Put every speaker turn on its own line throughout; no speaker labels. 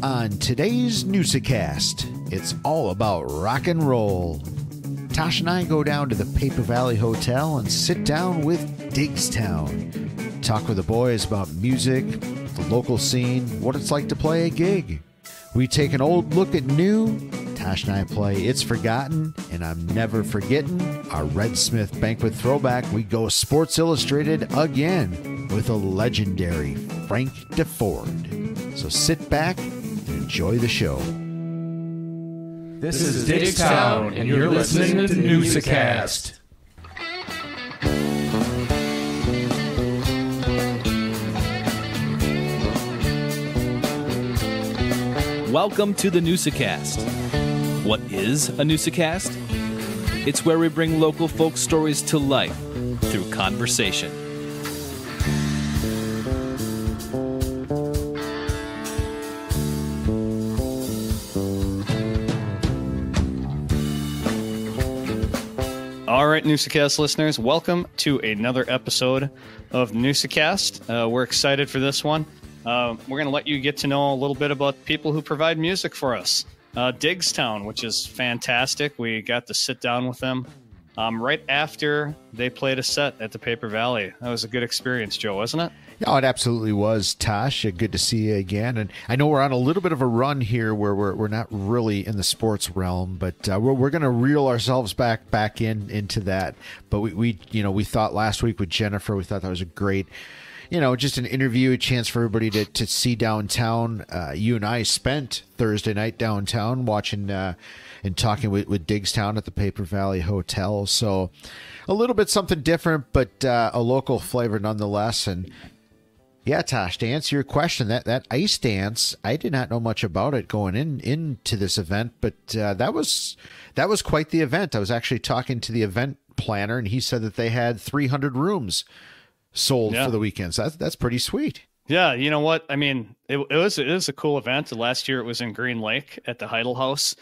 On today's Newsa-Cast, it's all about rock and roll. Tosh and I go down to the Paper Valley Hotel and sit down with Diggstown. Talk with the boys about music, the local scene, what it's like to play a gig. We take an old look at new. Tosh and I play It's Forgotten and I'm Never Forgetting. Our Red Smith Banquet Throwback, we go Sports Illustrated again with a legendary Frank Deford. So sit back and enjoy the show.
This is Diggstown, and you're listening to Newsa-Cast.
Welcome to the Newsa-Cast. What is a Newsa-Cast? It's where we bring local folk stories to life through conversation.
All right, Newsa-Cast listeners, welcome to another episode of Newsa-Cast. We're excited for this one. We're going to let you get to know a little bit about people who provide music for us. Diggstown, which is fantastic. We got to sit down with them right after they played a set at the Paper Valley. That was a good experience, Joe, wasn't it?
Yeah, it absolutely was, Tosh. Good to see you again. And I know we're on a little bit of a run here where we're not really in the sports realm, but we're going to reel ourselves back into that. But we thought last week with Jennifer, we thought that was a great, just an interview, a chance for everybody to see downtown. You and I spent Thursday night downtown watching and talking with Diggstown at the Paper Valley Hotel. So a little bit something different, but a local flavor nonetheless. And yeah, Tosh, to answer your question, that ice dance, I did not know much about it going into this event, but that was quite the event. I was actually talking to the event planner, and he said that they had 300 rooms sold for the weekend. So that's pretty sweet.
Yeah, you know what? I mean, it was a cool event. Last year it was in Green Lake at the Heidel House.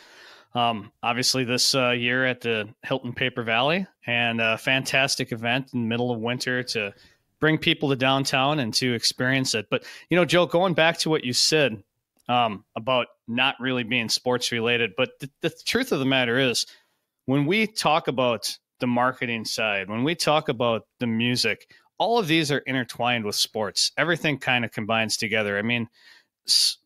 Obviously this year at the Hilton Paper Valley, and a fantastic event in the middle of winter to bring people to downtown and to experience it. But, Joe, going back to what you said about not really being sports related, but the truth of the matter is when we talk about the marketing side, when we talk about the music, all of these are intertwined with sports. Everything kind of combines together. I mean,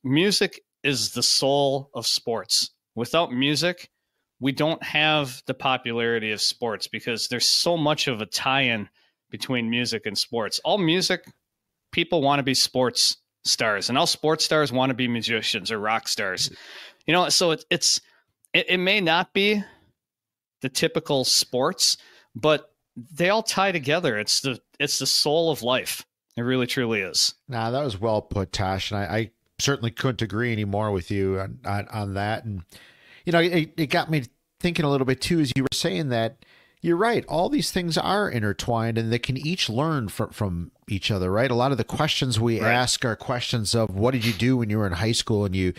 music is the soul of sports. Without music, we don't have the popularity of sports because there's so much of a tie-in between music and sports. All music people want to be sports stars, and all sports stars want to be musicians or rock stars. So it may not be the typical sports, but they all tie together. It's the soul of life. It really truly is.
Nah, that was well put, Tosh, and I certainly couldn't agree any more with you on that. And it got me thinking a little bit too, as you were saying that. You're right. All these things are intertwined, and they can each learn from each other, right? A lot of the questions we ask are questions of what did you do when you were in high school and you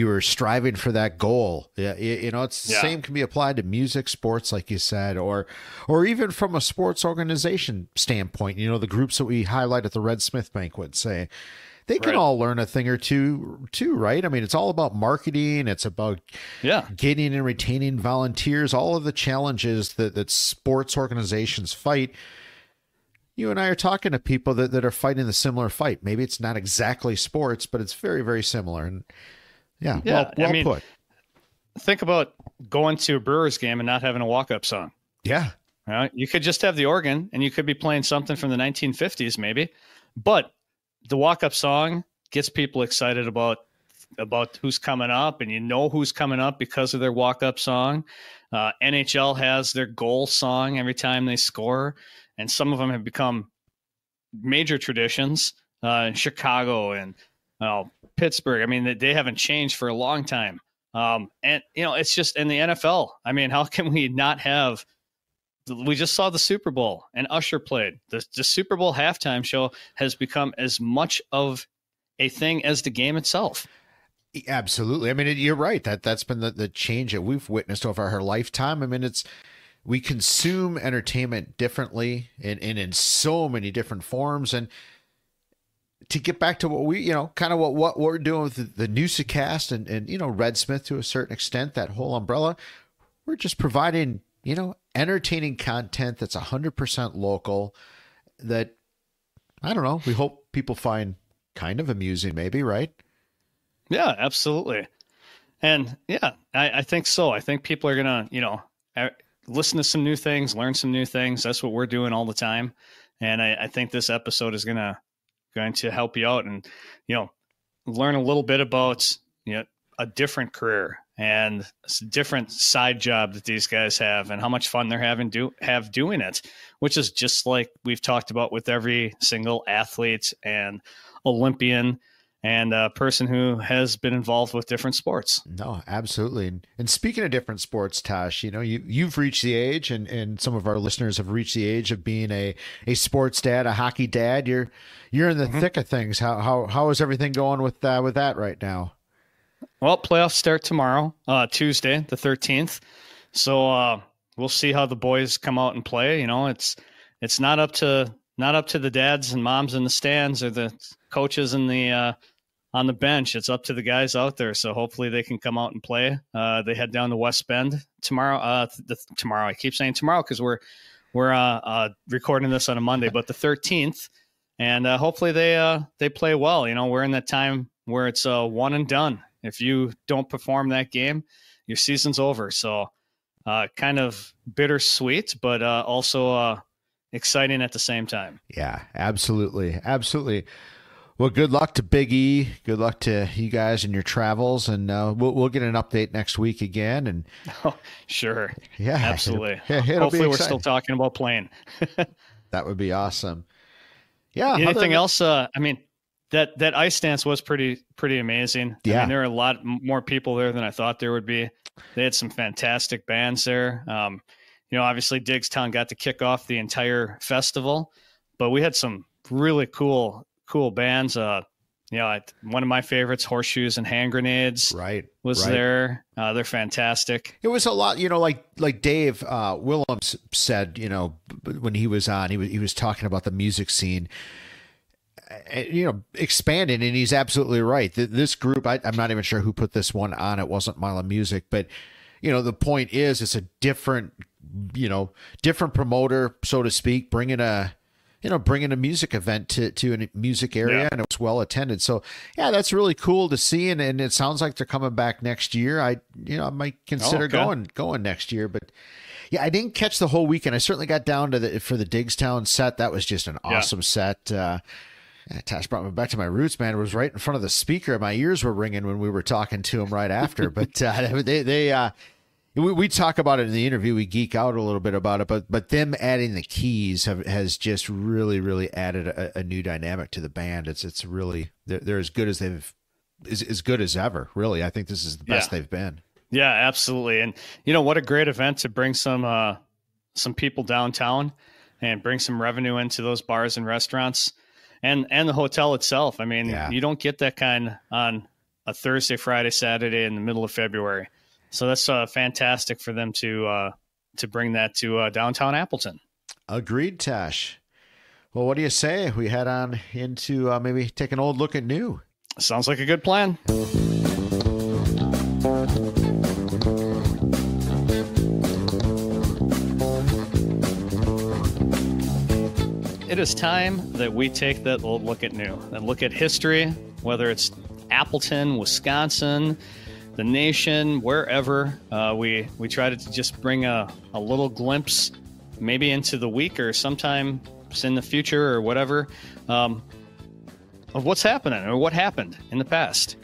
were striving for that goal. Yeah, it's the same can be applied to music, sports, like you said, or even from a sports organization standpoint. The groups that we highlight at the Red Smith Banquet say they can all learn a thing or two too, right? I mean, it's all about marketing. It's about getting and retaining volunteers, all of the challenges that sports organizations fight. You and I are talking to people that are fighting the similar fight. Maybe it's not exactly sports, but it's very, very similar. And well put.
Think about going to a Brewers game and not having a walk-up song.
Yeah.
You could just have the organ, and you could be playing something from the 1950s maybe, but the walk-up song gets people excited about who's coming up, and who's coming up because of their walk-up song. NHL has their goal song every time they score, and some of them have become major traditions in Chicago and Pittsburgh. I mean, they haven't changed for a long time. It's just in the NFL. I mean, how can we not have? We just saw the Super Bowl, and Usher played. The Super Bowl halftime show has become as much of a thing as the game itself.
Absolutely. I mean, you're right. That's been the change that we've witnessed over our lifetime. I mean, we consume entertainment differently and in so many different forms. And to get back to what we, kind of what we're doing with the Newsa-Cast and Red Smith to a certain extent, that whole umbrella, we're just providing, entertaining content that's 100% local that, I don't know, we hope people find kind of amusing maybe, right?
Yeah, absolutely. And yeah, I think so. I think people are going to, listen to some new things, learn some new things. That's what we're doing all the time. And I think this episode is going to help you out and, learn a little bit about, a different career and a different side job that these guys have and how much fun they're having doing it, which is just like we've talked about with every single athlete and Olympian and a person who has been involved with different sports.
No, absolutely. And speaking of different sports, Tosh, you've reached the age and some of our listeners have reached the age of being a sports dad, a hockey dad. You're in the thick of things. How is everything going with that right now?
Well, playoffs start tomorrow, Tuesday, the 13th. So we'll see how the boys come out and play. It's not up to the dads and moms in the stands or the coaches in the on the bench. It's up to the guys out there. So hopefully they can come out and play. They head down to West Bend tomorrow. Tomorrow, I keep saying tomorrow because we're recording this on a Monday, but the 13th, and hopefully they play well. We're in that time where it's one and done. If you don't perform that game, your season's over. So kind of bittersweet, but also exciting at the same time.
Yeah, absolutely. Absolutely. Well, good luck to Big E. Good luck to you guys in your travels. And we'll get an update next week again. And
oh, sure.
Yeah,
absolutely.
It'll
hopefully we're still talking about playing.
That would be awesome. Yeah.
Anything else? That ice dance was pretty amazing.
Yeah.
I mean, there are a lot more people there than I thought there would be. They had some fantastic bands there. Obviously Diggstown got to kick off the entire festival, but we had some really cool bands. One of my favorites, Horseshoes and Hand Grenades, was there. They're fantastic.
It was a lot, like Dave Willems said, when he was on, he was talking about the music scene, expanding, and he's absolutely right. This group, I'm not even sure who put this one on. It wasn't Mila Music, but the point is, it's a different promoter, so to speak, bringing a music event to a music area, and it was well attended. So yeah, that's really cool to see. And it sounds like they're coming back next year. I might consider going next year, but yeah, I didn't catch the whole weekend. I certainly got down to for the Diggstown set. That was just an awesome set. Tosh brought me back to my roots, man. It was right in front of the speaker. My ears were ringing when we were talking to him right after. But we talk about it in the interview. We geek out a little bit about it. But them adding the keys has just really, really added a new dynamic to the band. It's really they're as good as good as ever. Really, I think this is the best they've been.
Yeah, absolutely. And what a great event to bring some people downtown and bring some revenue into those bars and restaurants. And the hotel itself. I mean, you don't get that kind on a Thursday, Friday, Saturday in the middle of February. So that's fantastic for them to bring that to downtown Appleton. Agreed,
Tosh. Well, what do you say? We head on into maybe take an old look at new.
Sounds like a good plan. It is time that we take that old look at new and look at history, whether it's Appleton, Wisconsin, the nation, wherever. We try to just bring a little glimpse maybe into the week or sometime in the future or whatever of what's happening or what happened in the past.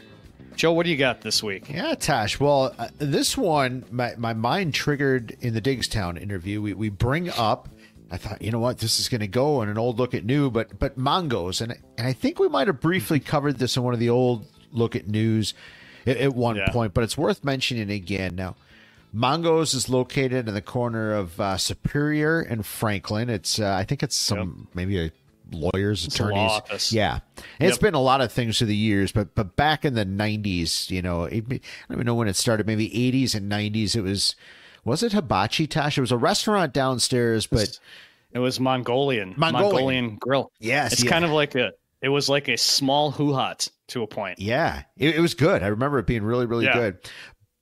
Joe, what do you got this week?
Yeah, Tosh. Well, this one, my mind triggered in the Diggstown interview. We bring up, I thought, you know what, this is going to go in an old look at new, but Mongos. And I think we might have briefly covered this in one of the old look at news at one point, but it's worth mentioning again. Now, Mongos is located in the corner of Superior and Franklin. It's I think it's maybe a lawyers, attorneys. Yeah. And it's been a lot of things through the years, but back in the 90s, I don't even know when it started, maybe 80s and 90s, was it Hibachi, Tosh? It was a restaurant downstairs, but
it was Mongolian Grill.
Yes.
It's kind of like It was like a small hoo-ha to a point.
Yeah, it was good. I remember it being really, really good.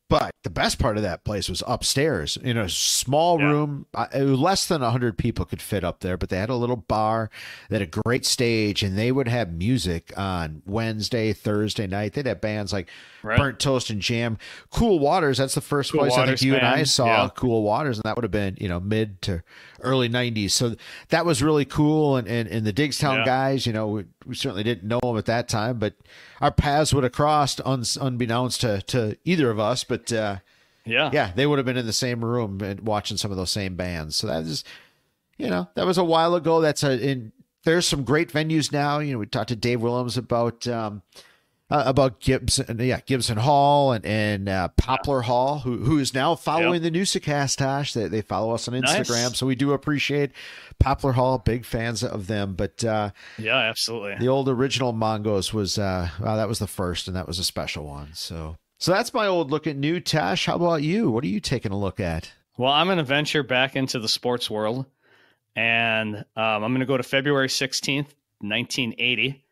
But the best part of that place was upstairs in a small room. Less than 100 people could fit up there, but they had a little bar. They had a great stage, and they would have music on Wednesday, Thursday night. They'd have bands like Burnt Toast and Jam. Cool Waters, that's the first place I think you and I saw Cool Waters, and that would have been, mid to early 90s. So that was really cool. And the Diggstown guys, we certainly didn't know them at that time, but our paths would have crossed unbeknownst to either of us. But they would have been in the same room and watching some of those same bands. So that is, that was a while ago. There's some great venues now. We talked to Dave Willems about Gibson Hall and Poplar Hall, who is now following the Newsa-Cast, Tosh. They follow us on Instagram, so we do appreciate Poplar Hall. Big fans of them. But
absolutely.
The old original Mongos was that was the first, and that was a special one. So that's my old look at new. Tosh, how about you? What are you taking a look at?
Well, I'm going to venture back into the sports world, and I'm going to go to February 16th, 1980.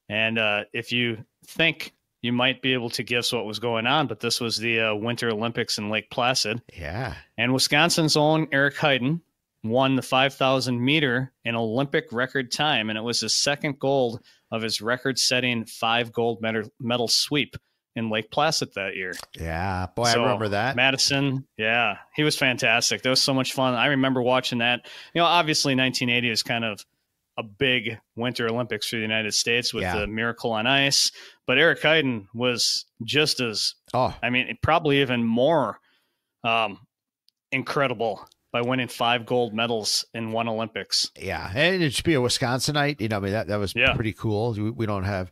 And if you think you might be able to guess what was going on, but this was the Winter Olympics in Lake Placid.
Yeah.
And Wisconsin's own Eric Heiden won the 5,000 meter in Olympic record time, and it was his second gold of his record-setting 5 gold medal sweep in Lake Placid that year.
Yeah, boy, I remember that.
Madison, he was fantastic. That was so much fun. I remember watching that. Obviously 1980 was kind of a big Winter Olympics for the United States with the Miracle on Ice. But Eric Heiden was just as, probably even more incredible by winning 5 gold medals in one Olympics.
Yeah, and it should be a Wisconsinite. That was pretty cool. We don't have,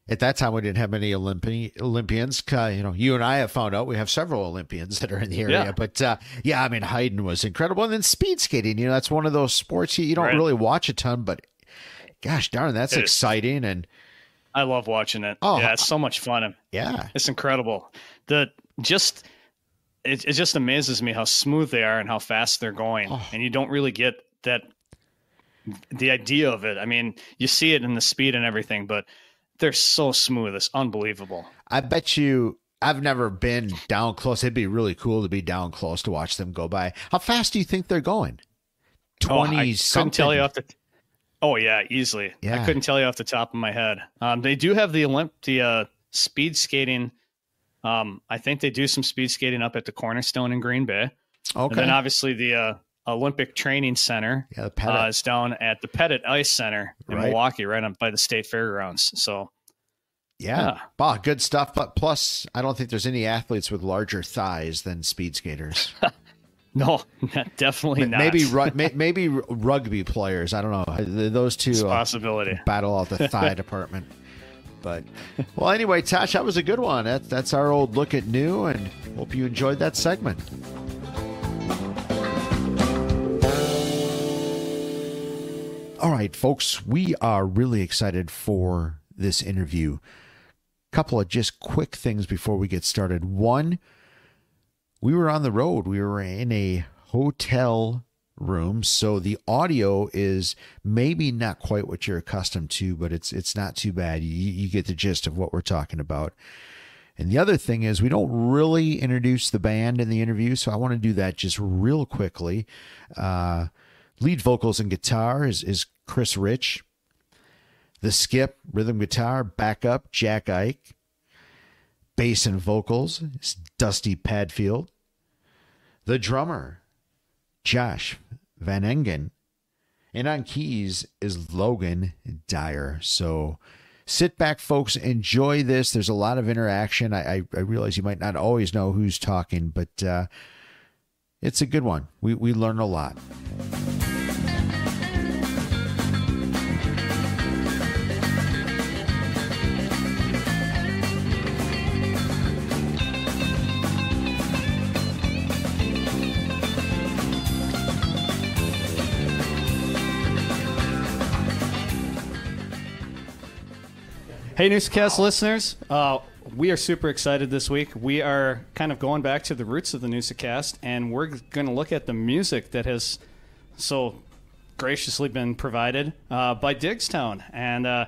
at that time we didn't have many Olympians. You and I have found out we have several Olympians that are in the area. But Heiden was incredible. And then speed skating, that's one of those sports you don't really watch a ton, but gosh darn, that's exciting. And
I love watching it. It's so much fun. It's incredible. It just amazes me how smooth they are and how fast they're going. And you don't really get the idea of it. I mean, you see it in the speed and everything, but they're so smooth. It's unbelievable.
I bet you I've never been down close. It'd be really cool to be down close to watch them go by. How fast do you think they're going? 20
I couldn't tell you off the easily. I couldn't tell you off the top of my head. They do have the speed skating. I think they do some speed skating up at the Cornerstone in Green Bay. Okay. And then obviously the Olympic Training Center is down at the Pettit Ice Center in Milwaukee, right up by the State Fairgrounds. So,
good stuff. But plus, I don't think there's any athletes with larger thighs than speed skaters.
No, definitely not.
Maybe rugby players. I don't know. Those two
possibility
battle out the thigh department. But anyway, Tosh, that was a good one. That's our old look at new, and hope you enjoyed that segment. All right, folks, we are really excited for this interview. Couple of just quick things before we get started. One, we were on the road. We were in a hotel room, so the audio is maybe not quite what you're accustomed to, but it's not too bad. You get the gist of what we're talking about. And the other thing is we don't really introduce the band in the interview, so I want to do that just real quickly. Lead vocals and guitar is Chris Rich. The skip, rhythm guitar, backup, Jack Ike. Bass and vocals is Dusty Padfield. The drummer, Josh Van Engen. And on keys is Logan Dyer. So sit back, folks. Enjoy this. There's a lot of interaction. I realize you might not always know who's talking, but it's a good one. We learn a lot.
Hey, Newsa-Cast listeners. We are super excited this week. We are kind of going back to the roots of the Newsa-Cast, and we're going to look at the music that has so graciously been provided by Diggstown. And,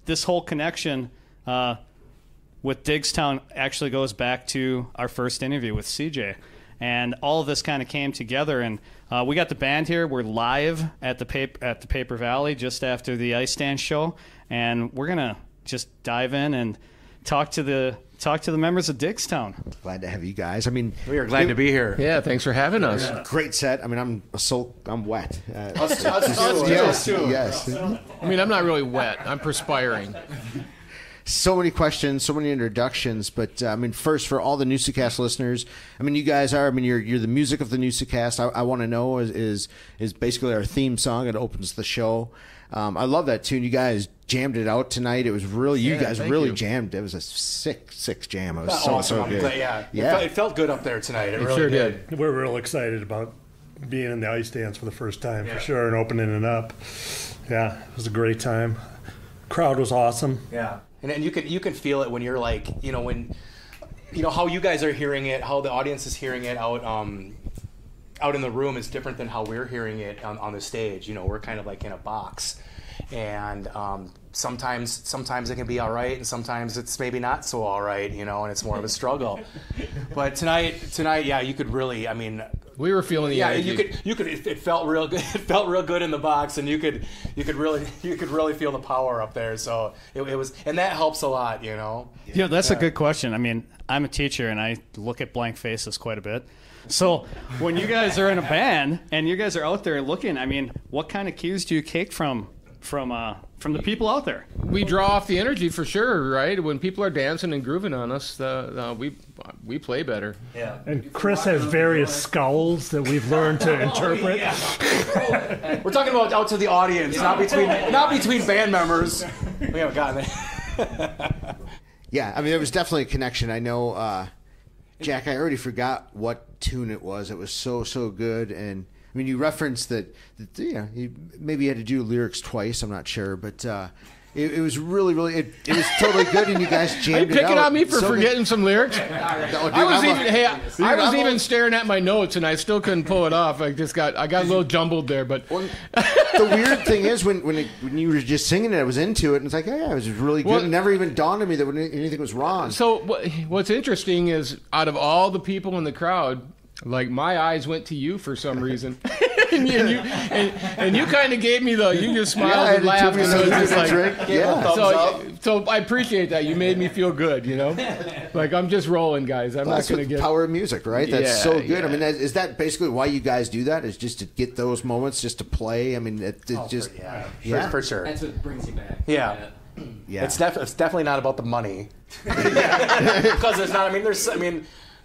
this whole connection with Diggstown actually goes back to our first interview with CJ. And all of this kind of came together. And we got the band here. We're live at the Paper Valley just after the Ice Dance show. And we're going to just dive in and talk to the members of Diggstown.
Glad to have you guys. I mean,
we are glad to be here.
Yeah, thanks for having us.
Great set. I mean, I'm wet.
Us too.
Yes.
I mean, I'm not really wet. I'm perspiring.
So many questions, so many introductions, but I mean, first for all the Newsa-Cast listeners, I mean, you guys are. I mean, you're the music of the Newsa-Cast. I want to know is basically our theme song. It opens the show. I love that tune. You guys jammed it out tonight. It was really you guys really jammed. It was a sick jam. It was so good.
It felt good up there tonight. It really
sure did.
We're real excited about being in the ice dance for the first time for sure, and opening it up. Yeah, it was a great time. Crowd was awesome.
Yeah. And you can feel it when you're like, when how you guys are hearing it, how the audience is hearing it out in the room is different than how we're hearing it on the stage. We're kind of like in a box, and sometimes it can be all right, and sometimes it's maybe not so all right, and it's more of a struggle. But tonight, yeah, you could really, I mean,
we were feeling the energy.
you could. It felt real good. It felt real good in the box, and you could really feel the power up there. So it was, and that helps a lot,
Yeah, that's a good question. I mean, I'm a teacher, and I look at blank faces quite a bit. So when you guys are in a band and you guys are out there looking, I mean, what kind of cues do you take from the people out there?
We draw off the energy for sure, right? When people are dancing and grooving on us, we play better.
Yeah.
And Chris has various scowls that we've learned to interpret.
We're talking about out to the audience, not between band members. We haven't gotten there.
Yeah, I mean, there was definitely a connection. I know, Jack, I already forgot what tune it was. It was so good, and I mean, you referenced that you maybe had to do lyrics twice. I'm not sure, but it was really it was totally good, and you guys jammed it out.
Are you picking on me for forgetting some lyrics? I was even staring at my notes, and I still couldn't pull it off. I got a little jumbled there, but
the weird thing is when you were just singing it, I was into it, and it's like, it was really good. It never even dawned on me that anything was wrong.
So what's interesting is, out of all the people in the crowd, like, my eyes went to you for some reason. and you kind of gave me you just smiled and laughed. So I appreciate that. You made me feel good, Like, I'm just rolling, guys. I'm not going to get...
power of music, right? That's so good. Yeah. I mean, is that basically why you guys do that? Is just to get those moments, just to play? I mean,
for sure.
That's what brings you back.
Yeah. It's definitely not about the money. Because there's not.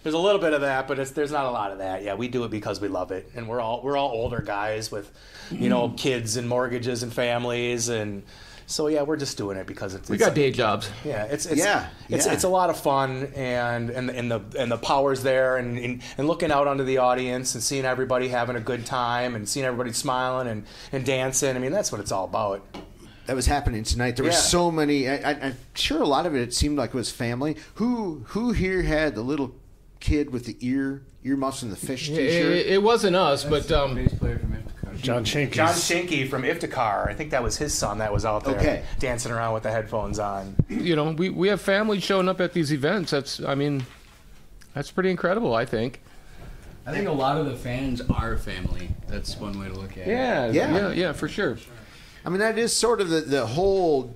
There's a little bit of that, but there's not a lot of that. Yeah, we do it because we love it, and we're all older guys with, kids and mortgages and families, and so yeah, we're just doing it because
we got day jobs.
Yeah, it's a lot of fun, and the power's there, and looking out onto the audience and seeing everybody having a good time and seeing everybody smiling and dancing. I mean, that's what it's all about.
That was happening tonight. There were so many. I'm sure a lot of it seemed like it was family. Who here had the little kid with the earmuffs and the fish t-shirt?
It wasn't us, but
bass player from Iftikhar.
John
Schenke from Iftikhar. I think that was his son that was out there dancing around with the headphones on.
We have families showing up at these events. That's pretty incredible, I think.
I think a lot of the fans are family. That's one way to look at it.
Yeah, for sure.
I mean, that is sort of the whole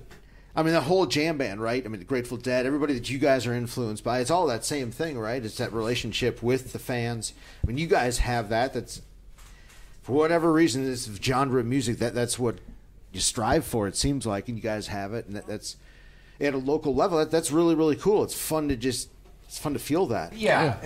jam band, right? I mean, the Grateful Dead, everybody that you guys are influenced by, it's all that same thing, right? It's that relationship with the fans. I mean, you guys have that. That's, for whatever reason, this genre of music, that's what you strive for, it seems like, and you guys have it, and that's at a local level. That's really, really cool. It's fun to feel that.
Yeah.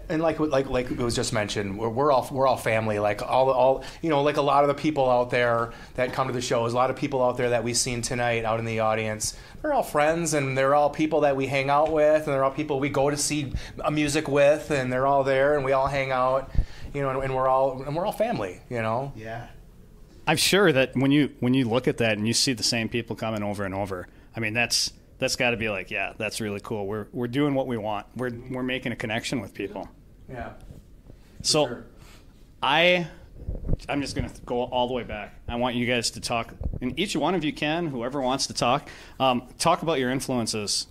And like it was just mentioned, we're all family. Like all like a lot of the people out there that come to the shows, a lot of people out there that we've seen tonight out in the audience, they're all friends, and they're all people that we hang out with, and they're all people we go to see music with, and they're all there, and we all hang out, and we're all family,
Yeah.
I'm sure that when you look at that and you see the same people coming over and over, I mean, that's got to be like, yeah, that's really cool. We're doing what we want. We're making a connection with people.
Yeah.
So,
sure.
I I'm just going to go all the way back. I want you guys to talk, and each one of you can, whoever wants to talk about your influences.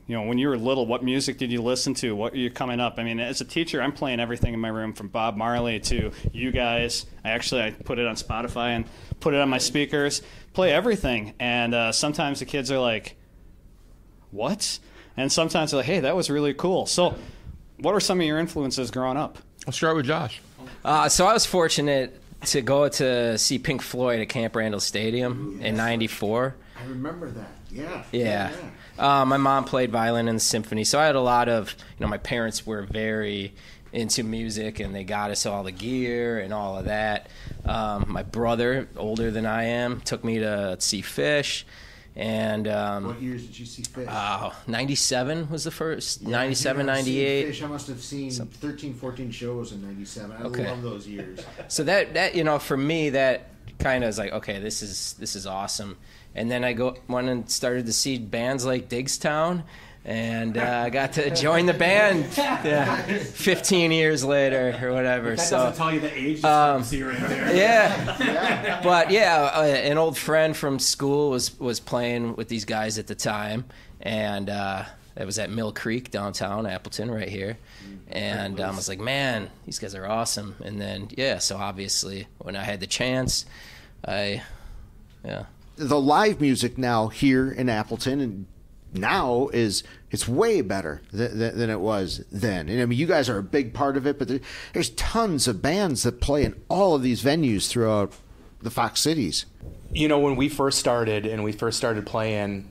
You know, when you were little, what music did you listen to? What are you coming up? I mean, as a teacher, I'm playing everything in my room from Bob Marley to you guys. I put it on Spotify and put it on my speakers, play everything. And sometimes the kids are like, what? And sometimes they're like, hey, that was really cool. So what were some of your influences growing up?
I'll start with Josh.
So I was fortunate to go to see Pink Floyd at Camp Randall Stadium in '94.
I remember that. Yeah.
Yeah. My mom played violin in the symphony, so I had a lot of, my parents were very into music, and they got us all the gear and all of that. My brother, older than I am, took me to see Fish. And
what years did you see Fish?
97 was the first.
Yeah,
97, 98.
Fish, I must have seen 13, 14 shows in 97. I love those years.
So that for me, that kind of is like, okay, this is awesome. And then I went and started to see bands like Diggstown, and I got to join the band 15 years later or whatever.
That doesn't tell you the age discrepancy right there.
Yeah. But an old friend from school was playing with these guys at the time, and it was at Mill Creek downtown, Appleton, right here. And I was like, man, these guys are awesome. And then, so obviously when I had the chance,
The live music now here in Appleton and now it's way better than it was then. And I mean, you guys are a big part of it, but there's tons of bands that play in all of these venues throughout the Fox cities.
When we first started playing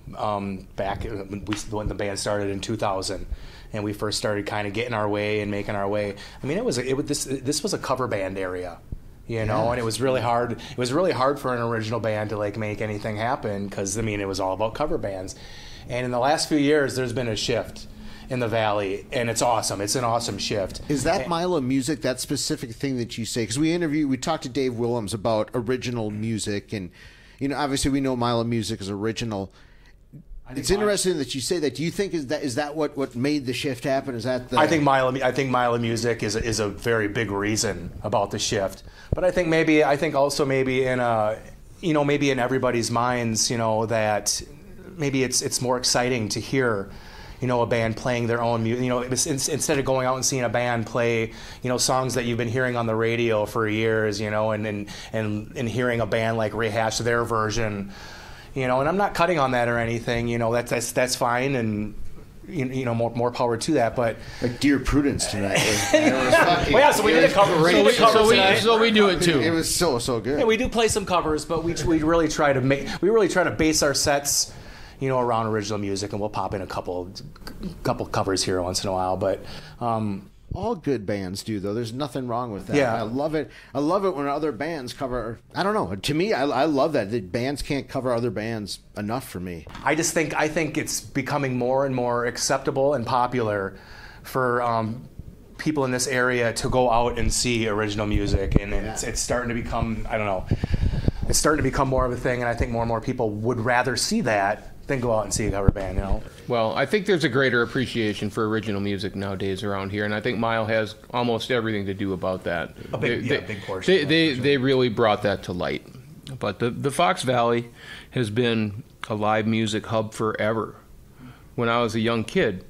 back when the band started in 2000, and we first started kind of getting our way and making our way. I mean, this was a cover band area. And it was really hard. It was really hard for an original band to make anything happen because it was all about cover bands. And in the last few years, there's been a shift in the Valley, and it's awesome. It's an awesome shift.
Is that Mila music, that specific thing that you say? Because we talked to Dave Willems about original music, and obviously we know Mila music is original. It's interesting that you say that. Do you think is that what made the shift happen? Is that
I think Mila music is a very big reason about the shift. But I think also maybe in maybe in everybody's minds, that maybe it's more exciting to hear, a band playing their own music. Instead of going out and seeing a band play, songs that you've been hearing on the radio for years, and hearing a band rehash their version. And I'm not cutting on that or anything. That's fine, and more power to that. But
like Dear Prudence tonight.
So we did a cover.
So we do it too.
It was so good.
Yeah, we do play some covers, but we really try to base our sets, around original music, and we'll pop in a couple covers here once in a while. But
all good bands do, though. There's nothing wrong with that.
Yeah.
I love it. I love it when other bands cover. I don't know. To me, I love that. The bands can't cover other bands enough for me.
I think it's becoming more and more acceptable and popular for people in this area to go out and see original music, and it's starting to become, I don't know, it's starting to become more of a thing, and I think more and more people would rather see that than go out and see a cover band,
Well, I think there's a greater appreciation for original music nowadays around here, and I think Mile has almost everything to do about that.
A big portion.
They really brought that to light. But the Fox Valley has been a live music hub forever. When I was a young kid,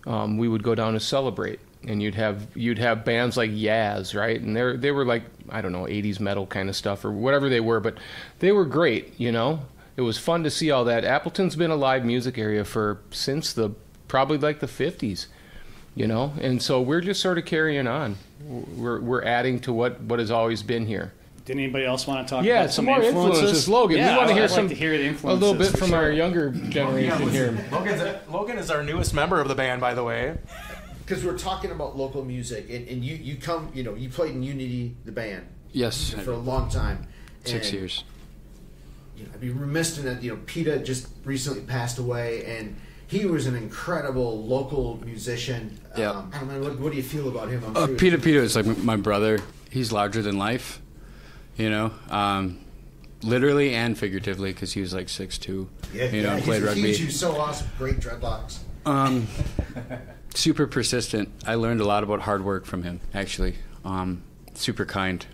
we would go down to Celebrate, and you'd have bands like Yaz, right? And they were like, I don't know, 80s metal kind of stuff or whatever they were, but they were great, It was fun to see all that. Appleton's been a live music area since probably the 50s, and so we're just sort of carrying on. We're adding to what has always been here.
Did anybody else want to talk about
some more influences? Logan, we want to hear
the influences.
A little bit from our younger generation here.
Logan is our newest member of the band, by the way.
Because we're talking about local music, and you come, you played in Unity, the band.
Yes.
For a long time.
6 years.
I'd be remiss in that, PETA just recently passed away, and he was an incredible local musician.
Yeah.
I don't know, what do you feel about him?
PETA is like my brother. He's larger than life, literally and figuratively, because he was like 6'2", played rugby.
He was so awesome, great dreadlocks.
Super persistent. I learned a lot about hard work from him, actually. Super kind.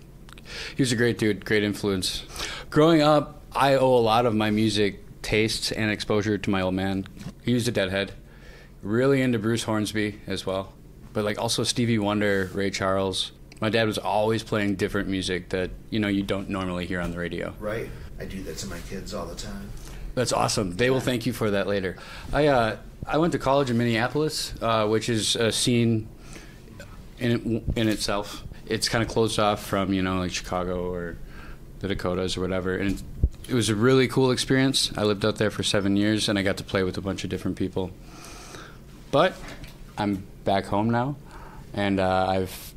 he was a great dude, great influence. Growing up, I owe a lot of my music tastes and exposure to my old man. He was a Deadhead, really into Bruce Hornsby as well, but like also Stevie Wonder, Ray Charles. My dad was always playing different music that, you know, you don't normally hear on the radio.
Right. I do that to my kids all the time.
That's awesome. They will thank you for that later. I went to college in Minneapolis, which is a scene in itself. It's kind of closed off from, you know, like Chicago or the Dakotas or whatever. And it was a really cool experience. I lived out there for 7 years, and I got to play with a bunch of different people. But I'm back home now, and I've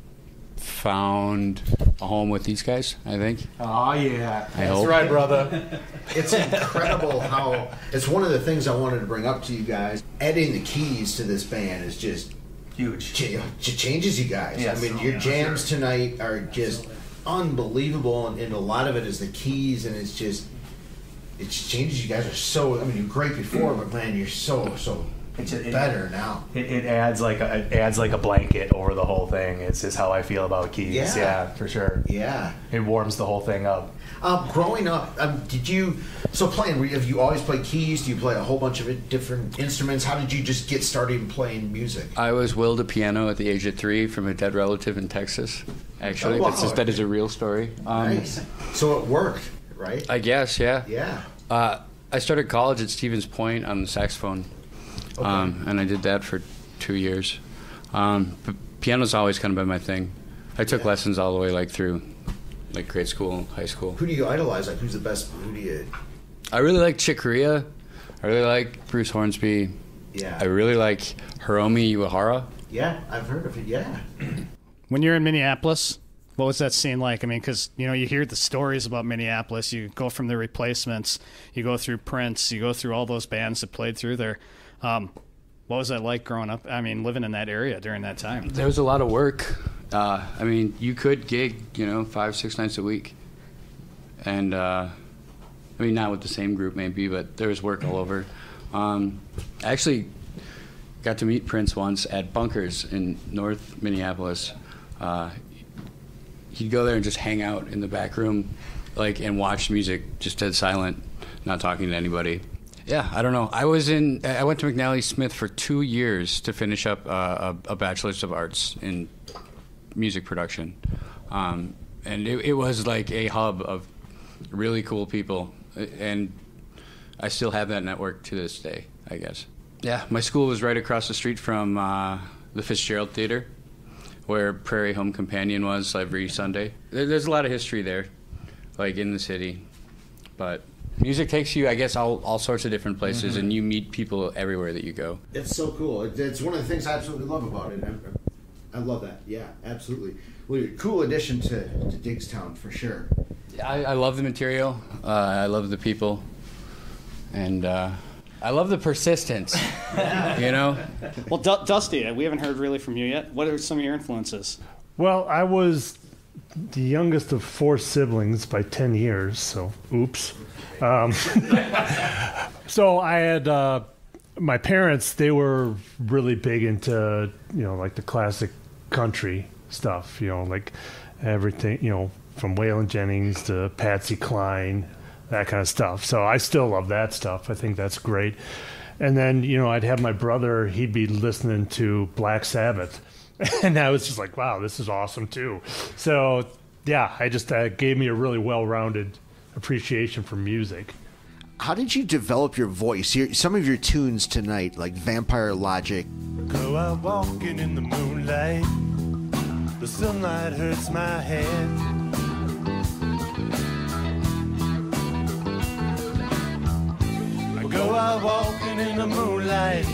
found a home with these guys, I think.
Oh, yeah.
That's right, brother. It's incredible how... It's one of the things I wanted to bring up to you guys. Adding the keys to this band is just...
Huge.
It changes you guys.
Yes.
I mean, your jams tonight are just unbelievable, and a lot of it is the keys, and it's just... It just changes. You guys are so... I mean, you're great before, but man, you're so better now.
It adds like a blanket over the whole thing. It's just how I feel about keys. Yeah, for sure.
Yeah,
it warms the whole thing up.
Growing up, have you always played keys? Do you play a whole bunch of different instruments? How did you just get started in playing music?
I was willed a piano at the age of 3 from a dead relative in Texas. Actually, that is a real story.
Nice. So it worked, right?
I guess, yeah.
Yeah.
I started college at Stevens Point on the saxophone.
Okay.
And I did that for 2 years. But piano's always kind of been my thing. I took lessons all the way like through like grade school and high school.
Who do you idolize? Like, who's the best?
I really like Chick Corea. I really like Bruce Hornsby.
Yeah.
I really like Hiromi Uehara.
Yeah, I've heard of it, yeah.
When you're in Minneapolis, what was that scene like? I mean, because, you know, you hear the stories about Minneapolis. You go from the Replacements, you go through Prince, you go through all those bands that played through there. What was that like growing up? I mean, living in that area during that time?
There was a lot of work. I mean, you could gig, 5-6 nights a week. And, I mean, not with the same group maybe, but there was work all over. I actually got to meet Prince once at Bunkers in North Minneapolis. He'd go there and just hang out in the back room, and watch music, just dead silent, not talking to anybody. Yeah, I don't know. I went to McNally Smith for 2 years to finish up a Bachelor's of Arts in music production. And it was like a hub of really cool people. And I still have that network to this day, I guess. Yeah, my school was right across the street from the Fitzgerald Theater, where Prairie Home Companion was every Sunday. There's a lot of history there, in the city. But music takes you, I guess, all sorts of different places, and you meet people everywhere that you go.
It's so cool. It's one of the things I absolutely love about it. I love that. Yeah, absolutely. Well, you're a cool addition to Diggstown, for sure.
I love the material. I love the people. And I love the persistence,
Well, Dusty, we haven't heard really from you yet. What are some of your influences?
Well, I was the youngest of 4 siblings by 10 years, so oops. So I had my parents. They were really big into the classic country stuff. Like everything. From Waylon Jennings to Patsy Cline, that kind of stuff. So I still love that stuff. I think that's great. And then I'd have my brother. He'd be listening to Black Sabbath, and I was just like, wow, this is awesome too. So yeah, I just gave me a really well-rounded appreciation for music.
How did you develop your voice? Some of your tunes tonight, like Vampire Logic.
Go out walking in the moonlight. The sunlight hurts my head. I go out walking in the moonlight.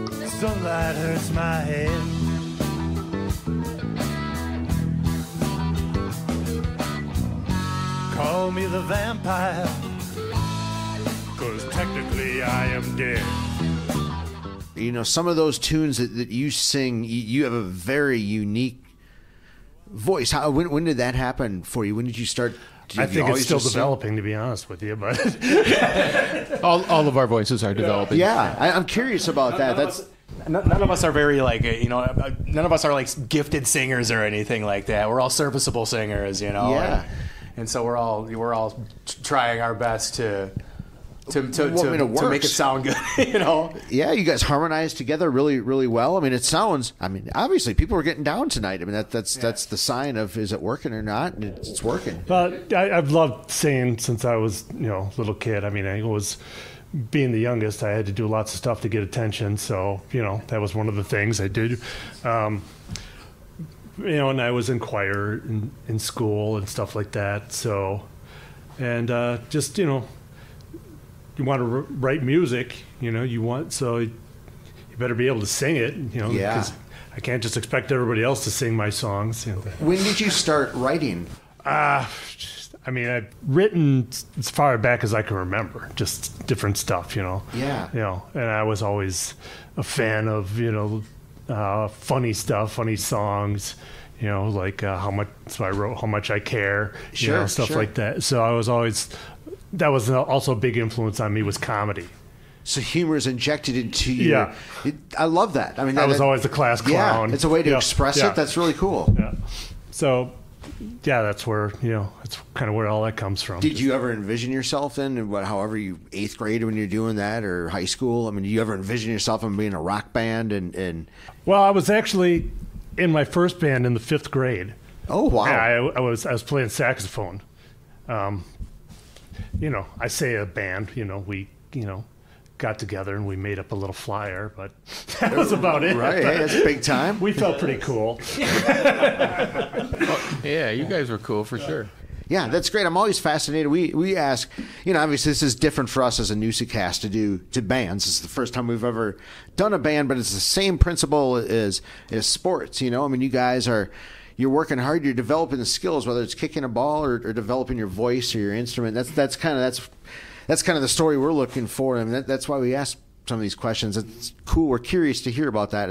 The sunlight hurts my head. Call me the vampire, 'cause technically I am dead.
Some of those tunes that you sing, you have a very unique voice. When did that happen for you? When did you start?
I think it's still developing, to be honest with you, but
all of our voices are developing.
Yeah, I'm curious about that.
none of us are very none of us are like gifted singers or anything like that. We're all serviceable singers,
Yeah.
And so we're all trying our best to make it sound good,
Yeah, you guys harmonize together really, really well. I mean, it sounds. I mean, obviously, people are getting down tonight. I mean, that's the sign of is it working or not? And it's working.
I've loved singing since I was a little kid. I mean, I was being the youngest. I had to do lots of stuff to get attention. So that was one of the things I did. And I was in choir in school and stuff like that. So, and just you want to write music, you better be able to sing it, because I can't just expect everybody else to sing my songs.
When did you start writing?
I mean, I've written as far back as I can remember, just different stuff,
Yeah.
And I was always a fan of, funny stuff, funny songs, like so I wrote How Much I Care, stuff like that. So I was always, that was also a big influence on me, was comedy.
So humor is injected into you.
Yeah.
I love that. I mean,
I was always the class clown.
Yeah, it's a way to express it. That's really cool.
Yeah. So, that's where, that's kind of where all that comes from.
Did you ever envision yourself in, however you, 8th grade when you're doing that, or high school? I mean, do you ever envision yourself in being a rock band? And
Well, I was actually in my first band in the 5th grade.
Oh, wow.
Yeah, I was playing saxophone. I say a band, we, got together and we made up a little flyer, but that was about it.
Right, hey, that's big time.
We felt pretty cool.
Yeah, you guys were cool for sure.
Yeah, that's great. I'm always fascinated. We ask, obviously this is different for us as a Newsa-Cast to do to bands. This is the first time we've ever done a band, but it's the same principle as sports. I mean, you guys you're working hard. You're developing the skills, whether it's kicking a ball or developing your voice or your instrument. That's kind of the story we're looking for. I mean, that's why we ask some of these questions. It's cool. We're curious to hear about that.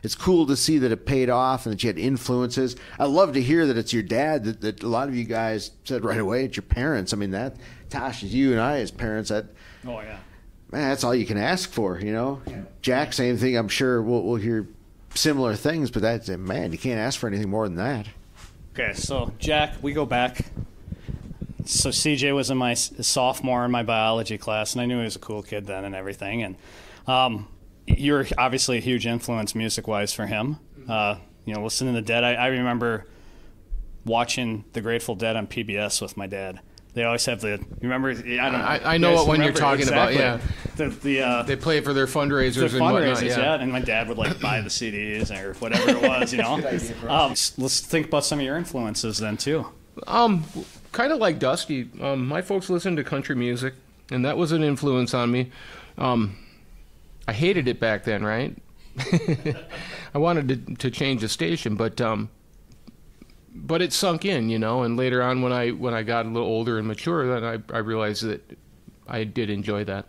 It's cool to see that it paid off and that you had influences. I love to hear that it's your dad, that a lot of you guys said right away it's your parents. I mean, that, Tosh, is you and I as parents, that,
oh yeah,
man, that's all you can ask for, Yeah. Jack, same thing. I'm sure we'll hear similar things, but that's, man, you can't ask for anything more than that.
Okay, so Jack, we go back. So CJ was in my sophomore in my biology class, and I knew he was a cool kid then and everything. And you're obviously a huge influence music-wise for him. Listening to Dead, I remember watching the Grateful Dead on PBS with my dad. They always have the. You remember?
I know what one you're talking
exactly.
about. Yeah, they play it for their fundraisers and whatnot. Yeah,
and my dad would buy the CDs or whatever it was. Let's think about some of your influences then too.
Kind of like Dusty. My folks listened to country music, and that was an influence on me. I hated it back then, right? I wanted to change the station, but it sunk in, and later on when I got a little older and mature, then I realized that I did enjoy that.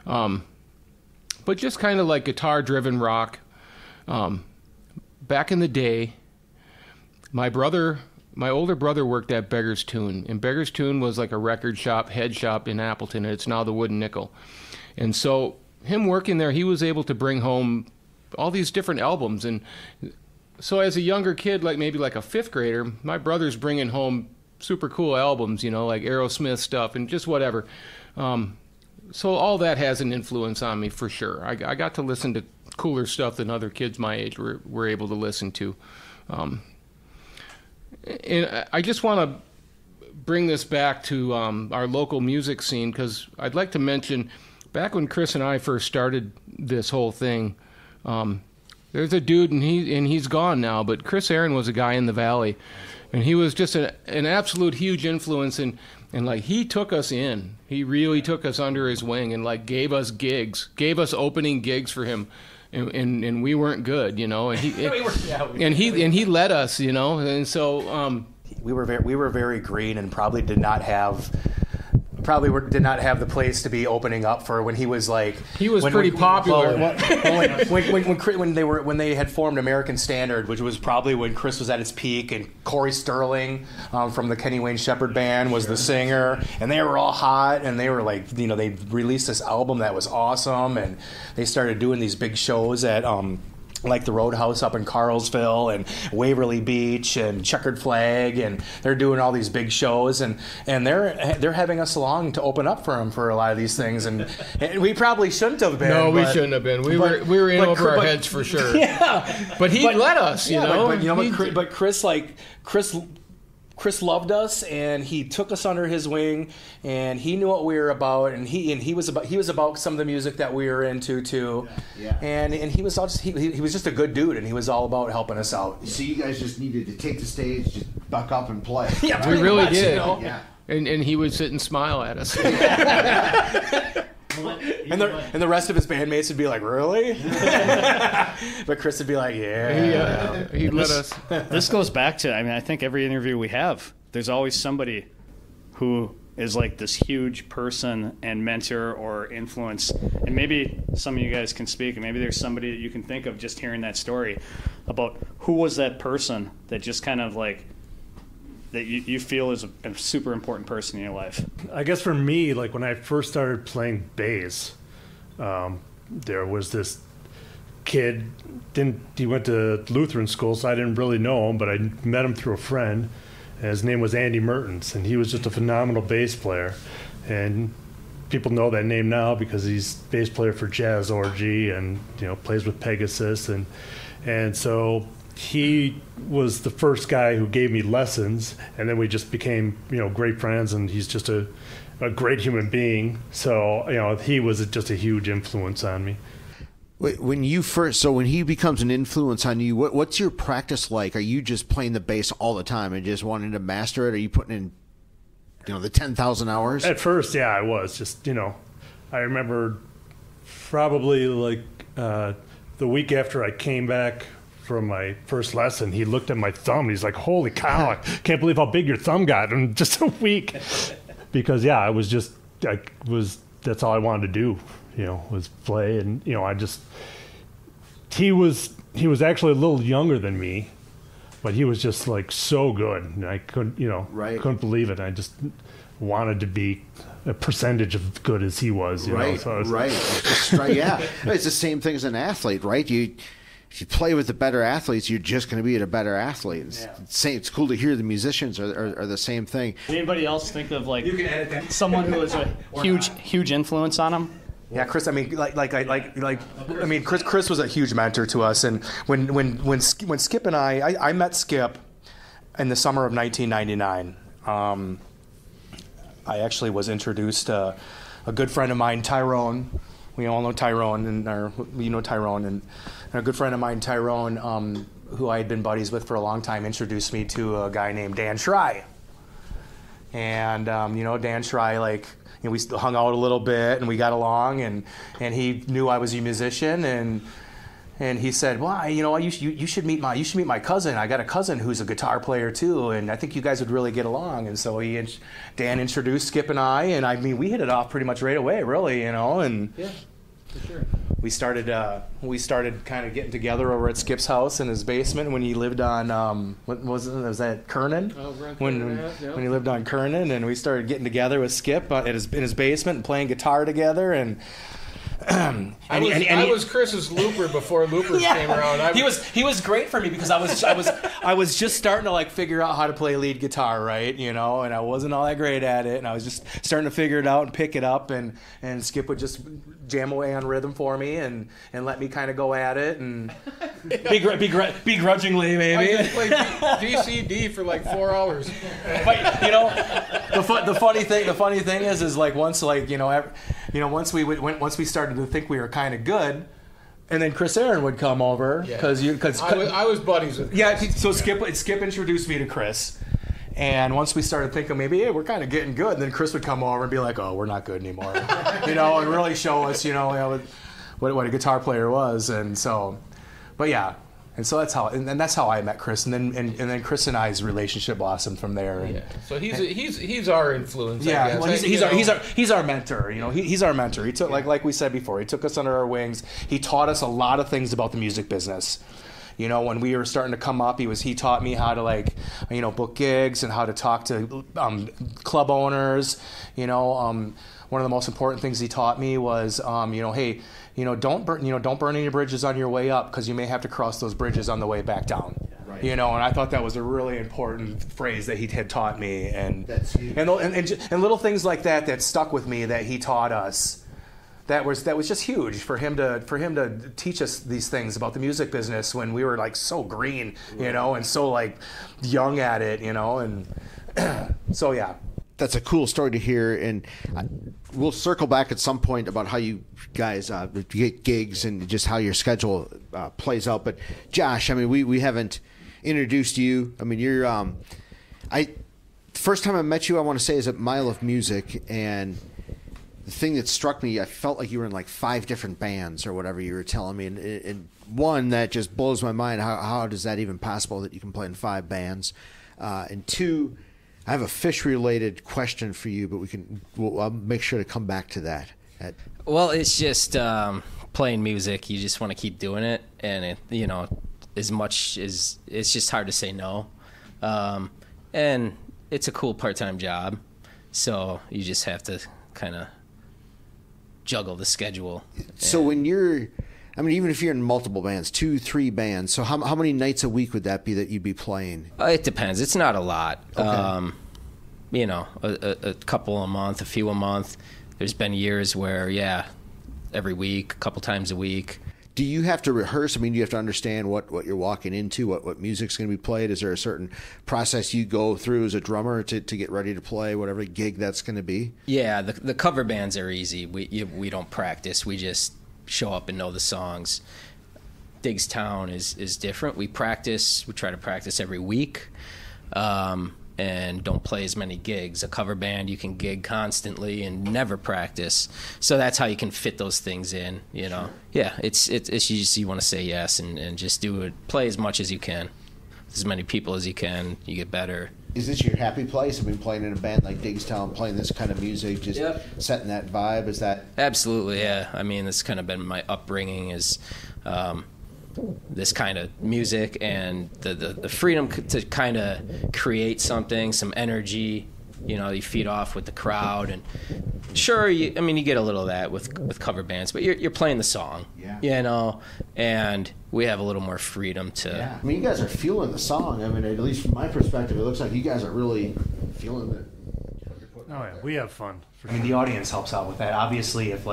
But just kind of like guitar-driven rock. Back in the day, my older brother worked at Beggar's Tune, and Beggar's Tune was like a record shop, head shop in Appleton, and it's now the Wooden Nickel. And so him working there, he was able to bring home all these different albums. And so as a younger kid, maybe like a 5th grader, my brother's bringing home super cool albums, like Aerosmith stuff and just whatever. So all that has an influence on me for sure. I got to listen to cooler stuff than other kids my age were able to listen to. And I just want to bring this back to our local music scene, because I'd like to mention, back when Chris and I first started this whole thing, there's a dude, and he's gone now, but Chris Aaron was a guy in the Valley, and he was just an absolute huge influence, and he took us in. He really took us under his wing and gave us gigs, gave us opening gigs for him. And we weren't good, and he led us, and so
we were very green and probably did not have did not have the place to be opening up for when he was like
pretty popular.
When they had formed American Standard, which was probably when Chris was at its peak, and Corey Sterling from the Kenny Wayne Shepherd Band was the singer, and they were all hot, and they were like, they released this album that was awesome, and they started doing these big shows at like the Roadhouse up in Carlsville and Waverly Beach and Checkered Flag, and they're doing all these big shows, and they're having us along to open up for them for a lot of these things, and we probably shouldn't have been.
No, we shouldn't have been. We were in over our heads for sure.
Yeah,
but he let us, you know.
But Chris loved us, and he took us under his wing, and he knew what we were about, and he was about some of the music that we were into too. Yeah. And he was he was just a good dude, and he was all about helping us out.
So you guys just needed to take the stage, just buck up and play.
Yeah,
we really did.
You know?
Yeah. And he would sit and smile at us.
And the rest of his bandmates would be like, really? But Chris would be like, yeah.
He let us.
This goes back to, I think every interview we have, there's always somebody who is like this huge person and mentor or influence. And maybe some of you guys can speak, and maybe there's somebody that you can think of just hearing that story about who was that person that just kind of like, that you feel is a super important person in your life?
I guess for me, like when I first started playing bass, there was this kid. He went to Lutheran school, so I didn't really know him, but I met him through a friend. And his name was Andy Mertens, and he was just a phenomenal bass player. And people know that name now because he's bass player for Jazz Orgy, and plays with Pegasus, and so he was the first guy who gave me lessons, and then we just became, great friends, and he's just a great human being. So, he was just a huge influence on me.
When he becomes an influence on you, what's your practice like? Are you just playing the bass all the time and just wanting to master it? Are you putting in, the 10,000 hours?
At first, yeah, I was just, I remember probably like the week after I came back from my first lesson, he looked at my thumb. He's like, holy cow, I can't believe how big your thumb got in just a week. Because, that's all I wanted to do, was play. And, he was actually a little younger than me, but he was just like so good. And I couldn't believe it. I just wanted to be a percentage of good as he was,
right. Yeah. It's the same thing as an athlete, right? If you play with the better athletes, you're just going to be a better athlete. It's cool to hear the musicians are the same thing.
Anybody else think of like someone who was a huge influence on him?
Yeah, Chris. I mean, Chris was a huge mentor to us. And when Skip and I met Skip in the summer of 1999. I actually was introduced to a good friend of mine, Tyrone. We all know Tyrone, and a good friend of mine, Tyrone, who I had been buddies with for a long time, introduced me to a guy named Dan Schrei. And Dan Schrei, we hung out a little bit and we got along, and he knew I was a musician, and he said, well, you should meet my cousin. I got a cousin who's a guitar player too, and I think you guys would really get along. And so Dan introduced Skip and I, and we hit it off pretty much right away, really, and
yeah, for sure.
We started kind of getting together over at Skip's house in his basement when he lived on was that Kernan?
Oh,
when he lived on Kernan, and we started getting together with Skip in his basement and playing guitar together, and
I was Chris's looper before loopers came around.
He was great for me because I was just starting to figure out how to play lead guitar, right? And I wasn't all that great at it, and I was just starting to figure it out and pick it up, and Skip would just jam away on rhythm for me and let me kind of go at it and begrudgingly maybe.
I played DCD for 4 hours.
But the funny thing is once we started to think we were kind of good, and then Chris Aaron would come over because
I was buddies with Chris.
Yeah. So Skip introduced me to Chris, and once we started thinking maybe we're kind of getting good, then Chris would come over and be like, oh, we're not good anymore, and really show us what a guitar player was, and so, but yeah. And so that's how I met Chris, and then Chris and I's relationship blossomed from there. And,
So he's our influence.
Yeah,
I guess.
well, he's our mentor. You know, he's our mentor. He took like we said before, he took us under our wings. He taught us a lot of things about the music business. You know, when we were starting to come up, he taught me how to book gigs and how to talk to club owners. You know, one of the most important things he taught me was, hey, don't burn any bridges on your way up, because you may have to cross those bridges on the way back down. Right. You know, and I thought that was a really important phrase that he had taught me, and little things like that stuck with me that he taught us. That was just huge for him to teach us these things about the music business when we were like so green, you know, and so like young at it, you know, and so yeah.
That's a cool story to hear, and we'll circle back at some point about how you guys get gigs and just how your schedule plays out. But Josh, I mean, we haven't introduced you. I mean, you're first time I met you, I want to say, is at Mile of Music, and the thing that struck me, I felt like you were in like 5 different bands or whatever you were telling me, and one that just blows my mind. How is that even possible that you can play in 5 bands? And 2. I have a fish-related question for you, but I'll make sure to come back to that.
Well, it's just playing music. You just want to keep doing it, and as much as it's just hard to say no. And it's a cool part-time job, so you just have to kind of juggle the schedule.
So when you're, I mean, even if you're in multiple bands, 2, 3 bands, so how many nights a week would that be that you'd be playing?
It depends. It's not a lot.
Okay.
A couple a month, a few a month. There's been years where, every week, a couple times a week.
Do you have to rehearse? I mean, do you have to understand what you're walking into, what music's going to be played? Is there a certain process you go through as a drummer to get ready to play whatever gig that's going to be?
Yeah, the cover bands are easy. We don't practice. We just show up and know the songs. Diggstown is different. We try to practice every week, and don't play as many gigs. A cover band, you can gig constantly and never practice. So that's how you can fit those things in, you know. Sure. Yeah, it's you want to say yes and just do it. Play as much as you can. As many people as you can, you get better.
Is this your happy place? I mean, playing in a band like Diggstown, playing this kind of music, just setting that vibe, is that?
Absolutely, yeah. I mean, that's kind of been my upbringing, is this kind of music and the freedom to kind of create something, some energy. You know, you feed off with the crowd, and sure, you get a little of that with cover bands, but you're playing the song, you know, and we have a little more freedom to.
Yeah. I mean, you guys are feeling the song. I mean, at least from my perspective, it looks like you guys are really feeling it.
Oh yeah, we have fun.
I mean, the audience helps out with that. Obviously, if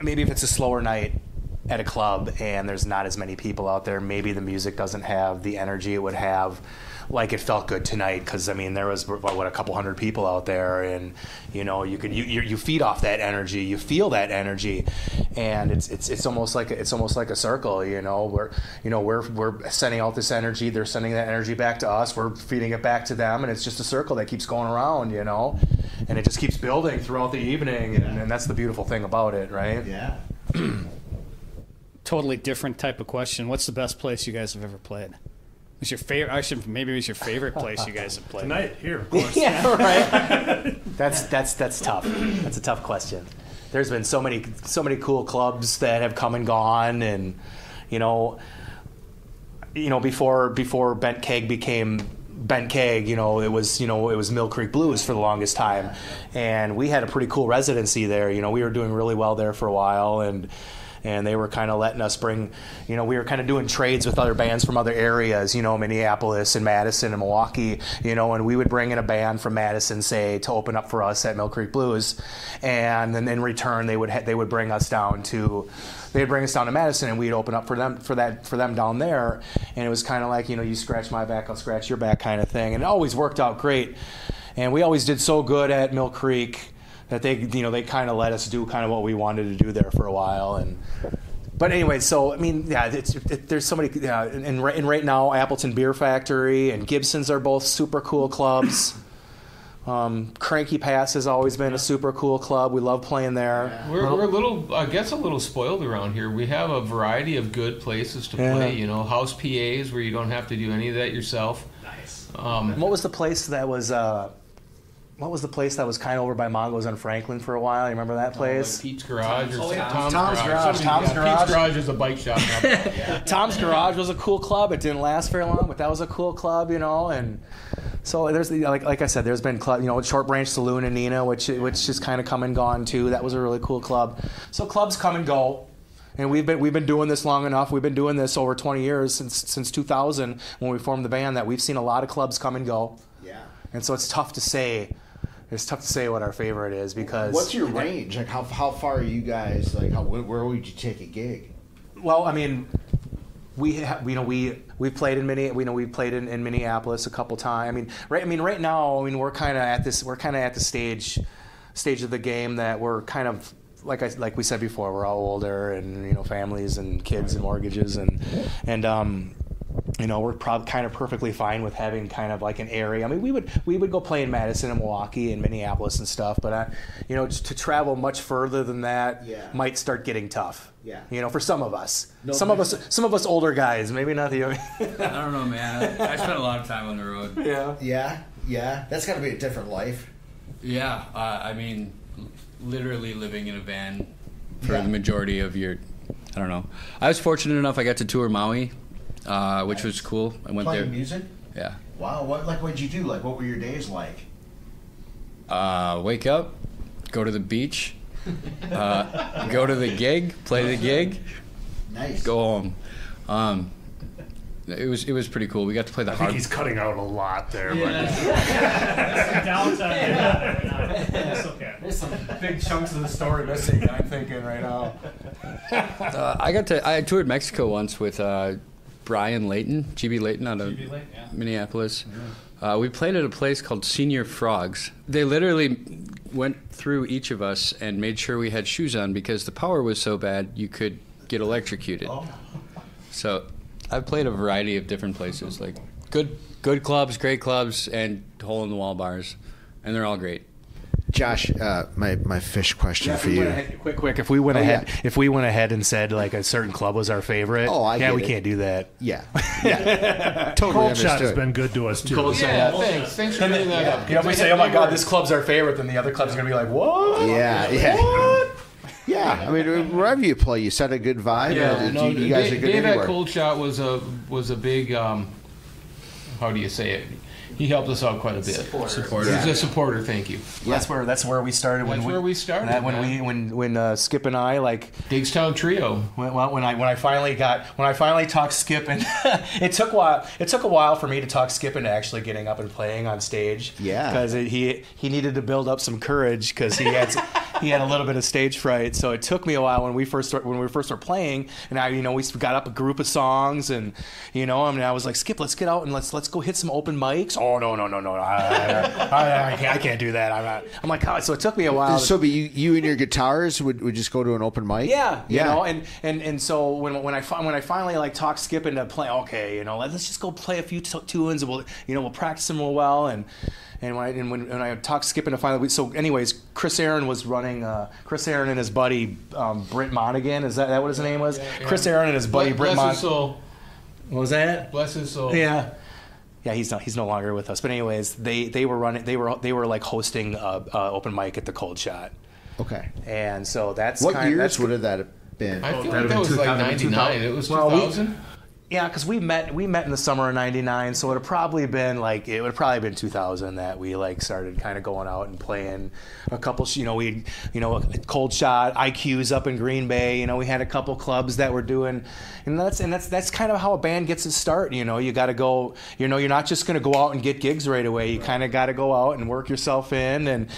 maybe if it's a slower night at a club and there's not as many people out there, maybe the music doesn't have the energy it would have. Like, it felt good tonight because, I mean, there was a couple hundred people out there, and you know, you feed off that energy, you feel that energy, and it's almost like a circle, you know. We're sending out this energy, they're sending that energy back to us, we're feeding it back to them, and it's just a circle that keeps going around, you know, and it just keeps building throughout the evening, and that's the beautiful thing about it, right?
Yeah.
Totally different type of question. What's the best place you guys have ever played? What's your favorite? Maybe it was your favorite place you guys have played.
Tonight, here, of course.
Yeah, right. That's tough. That's a tough question. There's been so many cool clubs that have come and gone, and you know, before Bent Keg became Bent Keg, it was Mill Creek Blues for the longest time, and we had a pretty cool residency there. You know, we were doing really well there for a while, and they were kind of letting us bring, we were kind of doing trades with other bands from other areas, Minneapolis and Madison and Milwaukee, and we would bring in a band from Madison, say, to open up for us at Mill Creek Blues, and then in return they would bring us down to Madison, and we'd open up for them down there, and it was kind of like, you scratch my back, I'll scratch your back kind of thing, and it always worked out great, and we always did so good at Mill Creek that they kind of let us do kind of what we wanted to do there for a while, but anyway, so I mean, yeah, there's so many, and right now Appleton Beer Factory and Gibson's are both super cool clubs. Cranky Pass has always been a super cool club. We love playing there.
We're a little, I guess, a little spoiled around here. We have a variety of good places to play. You know, house PAs where you don't have to do any of that yourself.
Nice. What was the place that was? What was the place that was kind of over by Mongo's on Franklin for a while? You remember that place?
Like Pete's Garage or
Tom's
Tom's
Garage.
Tom's Garage. Pete's Garage is a bike shop now.
Tom's Garage was a cool club. It didn't last very long, but that was a cool club, you know. And so there's like I said, there's been club, you know, Short Branch Saloon in Neenah, which just kind of come and gone too. That was a really cool club. So clubs come and go. And we've been doing this long enough. We've been doing this over 20 years since 2000 when we formed the band. That we've seen a lot of clubs come and go. Yeah. And so it's tough to say. It's tough to say what our favorite is because.
What's your range? Like how far are you guys? Like where would you take a gig?
Well, I mean, we played in we played in Minneapolis a couple times. Right now, we're kind of at the stage of the game that we're kind of. Like we said before, we're all older, and you know, families and kids and mortgages, and you know, we're probably kind of perfectly fine with having kind of like an area. I mean, we would go play in Madison and Milwaukee and Minneapolis and stuff, but you know, to travel much further than that might start getting tough. Yeah. You know, for some of us, some of us older guys, maybe not the.
I don't know, man. I spent a lot of time on the road.
Yeah. That's got to be a different life.
Yeah, I mean. Literally living in a van for the majority of your, I don't know. I was fortunate enough I got to tour Maui, which was cool. I went
Playing
there.
music?
Yeah.
Wow, what'd you do? Like, what were your days like?
Wake up, go to the beach, go to the gig, play the gig,
nice.
Go home. It was pretty cool. We got to play the
I think he's cutting out a lot there. But.
Downtime. That's okay. There's some big chunks of the story missing, I'm thinking right now.
I toured Mexico once with Brian Layton, GB Layton out of Minneapolis. Yeah. We played at a place called Senior Frogs. They literally went through each of us and made sure we had shoes on because the power was so bad you could get electrocuted. Oh. So I've played a variety of different places, like good clubs, great clubs, and hole-in-the-wall bars, and they're all great.
Josh, my fish question for you.
Quick. If we went ahead and said like a certain club was our favorite, we can't do that.
Yeah.
Totally Cold Shot has been good to us too.
Cold Shot.
Thanks for bringing that up.
You know, if we say, oh my God, this club's our favorite, then the other club's gonna be like, what?
Yeah.
What?
Yeah, I mean, wherever you play, you set a good vibe.
Yeah,
you guys are good
Dave
anywhere.
at Cold Shot was a big, how do you say it? He helped us out quite a bit.
Supporter.
He's a supporter. Thank you.
Yeah. That's where we started.
Where we started.
When Skip and I
Diggstown Trio.
When I finally talked Skip, and it took a while for me to talk Skip into actually getting up and playing on stage. Yeah. Because he needed to build up some courage because he had a little bit of stage fright. So it took me a while when we first started playing, and we got up a group of songs, and I was like, Skip, let's get out and let's go hit some open mics. Oh no! I can't do that. I'm like, God. So it took me a while.
So, but you and your guitars would just go to an open mic?
Yeah. And so when I finally like talked Skip into playing, okay, let's just go play a few tunes, and we'll practice them real well. And when I talked Skip into finally, so anyways, Chris Aaron was running. Chris Aaron and his buddy Britt Monaghan. Is that what his name was? Yeah. Chris Aaron and his buddy Britt Monaghan.
Bless his soul.
What was that?
Bless his soul.
Yeah. Yeah, he's no longer with us. But anyways, they were like hosting a open mic at the Cold Shot.
Okay.
And so that's
what years would have that been?
I feel like that was like 99. It was 2000.
Yeah, because we met in the summer of '99, so it would have probably been 2000 that we like started kind of going out and playing a couple. Cold Shot, IQ's up in Green Bay. We had a couple clubs that were doing, and that's kind of how a band gets its start. You got to go. You're not just going to go out and get gigs right away. You kind of got to go out and work yourself in and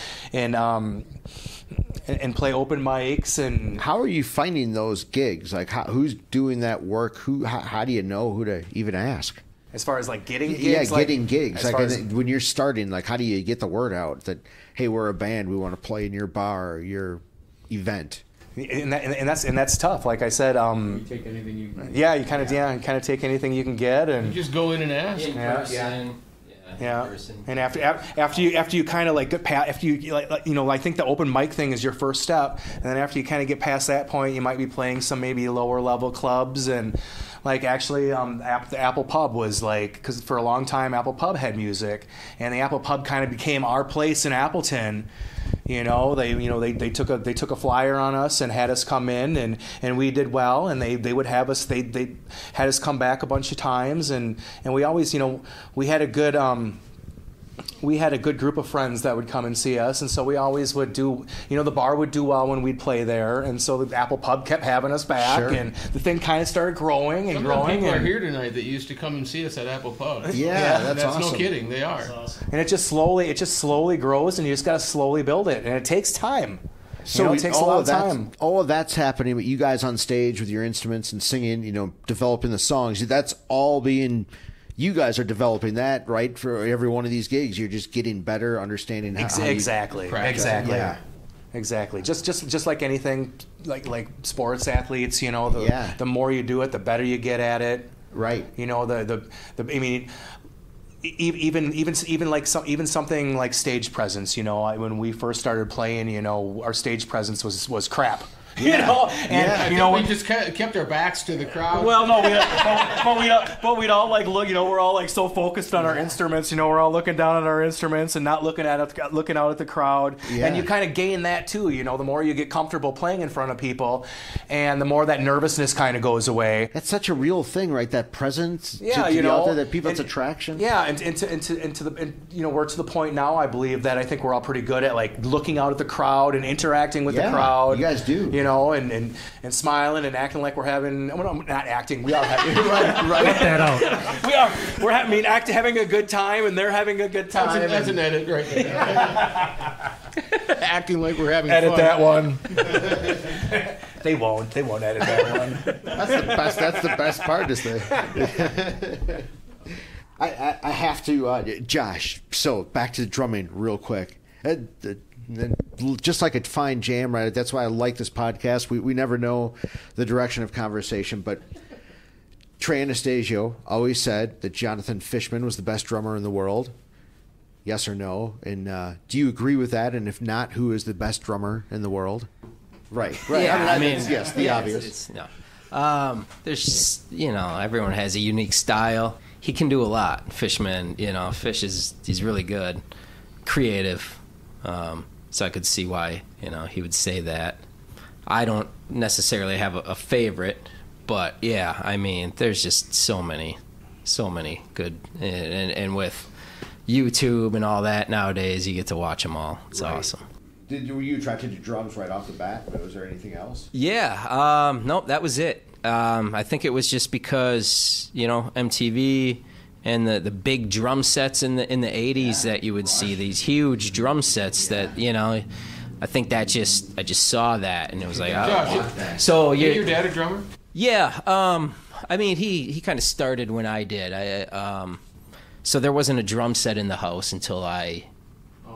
play open mics. And
how are you finding those gigs? Like, who's doing that work? How do you know who to even ask?
As far as like getting gigs?
Yeah, getting gigs. Like when you're starting, like how do you get the word out that, hey, we're a band, we want to play in your bar or your event?
And that's tough. Like I said,
you take anything you can.
Yeah, you kind of take anything you can get, and
you just go in and ask.
Yeah,
person.
and after you kind of like get past, after you like you know, I think the open mic thing is your first step, and then after you kind of get past that point, you might be playing some maybe lower level clubs, and like actually the Apple Pub was like, because for a long time Apple Pub had music, and the Apple Pub kind of became our place in Appleton. They took a flyer on us and had us come in, and we did well, and they would have us, they had us come back a bunch of times, and we always, we had a good group of friends that would come and see us, and so we always would do, the bar would do well when we'd play there, and so the Apple Pub kept having us back,
Sure.
and the thing kind of started growing and
Some
growing.
of the people are
and,
here tonight that used to come and see us at Apple Pub.
Yeah, that's
no
awesome.
kidding. They are.
and it just slowly grows, and you just got to slowly build it, and it takes time.
So
it takes a lot of time.
All of that's happening, but you guys on stage with your instruments and singing, developing the songs, that's all being... You guys are developing that, right? For every one of these gigs, you're just getting better, understanding how
Exactly.
Yeah.
Exactly. Just like anything, like sports athletes, the more you do it, the better you get at it.
Right.
Even something like stage presence. When we first started playing, our stage presence was crap.
We just kept our backs to the crowd.
Well, no, but we'd all like look. We're all like so focused on our instruments. We're all looking down at our instruments and not looking out at the crowd.
Yeah.
And you kind of gain that too. The more you get comfortable playing in front of people, and the more that nervousness kind of goes away.
That's such a real thing, right? That presence.
Yeah,
to be out there, that people's attraction.
Yeah, and we're to the point now. I believe that I think we're all pretty good at like looking out at the crowd and interacting with the crowd.
You guys do.
And smiling and acting like we're having. Well, no, not acting. We are having.
Right. Cut that out.
We are. We're having a good time, and they're having a good time.
That's an edit right there. Acting like we're having
Edit
fun.
that one. They won't edit that one.
That's the best part, is that. I have to, Josh. So back to the drumming real quick. Just like a fine jam, right? That's why I like this podcast. We never know the direction of conversation, but Trey Anastasio always said that Jonathan Fishman was the best drummer in the world. Yes or no? And do you agree with that? And if not, who is the best drummer in the world? Right.
Yeah,
I mean, yes, the obvious.
There's just, everyone has a unique style. He can do a lot. Fishman, Fish he's really good, creative. So I could see why, he would say that. I don't necessarily have a favorite, but yeah, I mean, there's just so many good, and with YouTube and all that nowadays, you get to watch them all. It's awesome.
Were you attracted to drums right off the bat? But was there anything else?
Yeah, nope, that was it. I think it was just because, MTV and the big drum sets in the 80s that you would see, these huge drum sets that, I think that I just saw that and it was like,
Josh,
so
is your dad a drummer?
Yeah, I mean, he kind of started when I did. So there wasn't a drum set in the house until I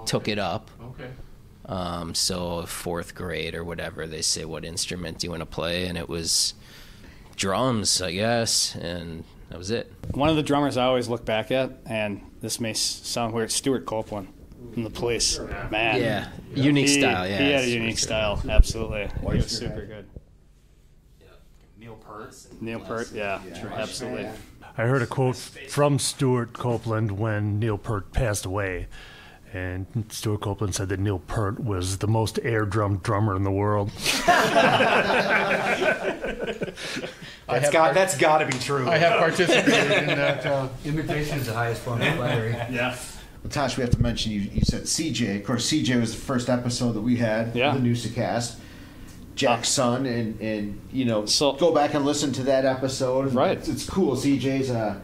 took it up.
Okay.
So 4th grade or whatever, they say, what instrument do you want to play? And it was drums, I guess, and that was it.
One of the drummers I always look back at, and this may sound weird, Stuart Copeland from The Police. Man.
Yeah, unique style, yeah.
He had a unique style, absolutely. He was super good. Neil Peart, yeah, absolutely.
I heard a quote from Stuart Copeland when Neil Peart passed away. And Stuart Copeland said that Neil Peart was the most air drum drummer in the world.
That's got to be true.
I have participated in that.
Imitation is the highest form of flattery.
Yeah.
Well, Tosh, we have to mention you said CJ. Of course, CJ was the first episode that we had, the Newsa-Cast. Jack's son, and so go back and listen to that episode.
Right.
It's cool. CJ's a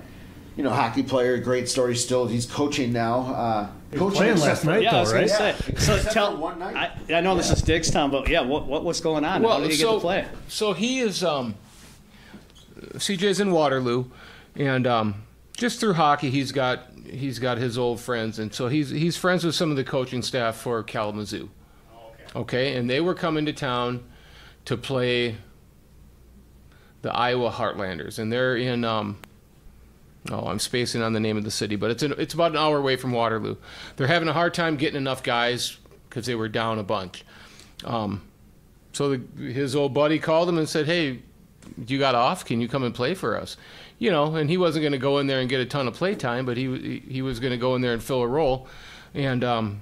hockey player, great story still. He's coaching now.
Playing last night,
yeah,
though,
I was
right?
gonna say. So tell
one night.
I know this is Diggstown, but yeah, what's going on? How did he get to play?
So he is CJ's in Waterloo, and just through hockey, he's got his old friends, and so he's friends with some of the coaching staff for Kalamazoo. Okay, and they were coming to town to play the Iowa Heartlanders, and they're in I'm spacing on the name of the city, but it's about an hour away from Waterloo. They're having a hard time getting enough guys because they were down a bunch. So his old buddy called him and said, "Hey, you got off? Can you come and play for us?" And he wasn't going to go in there and get a ton of play time, but he was going to go in there and fill a role, and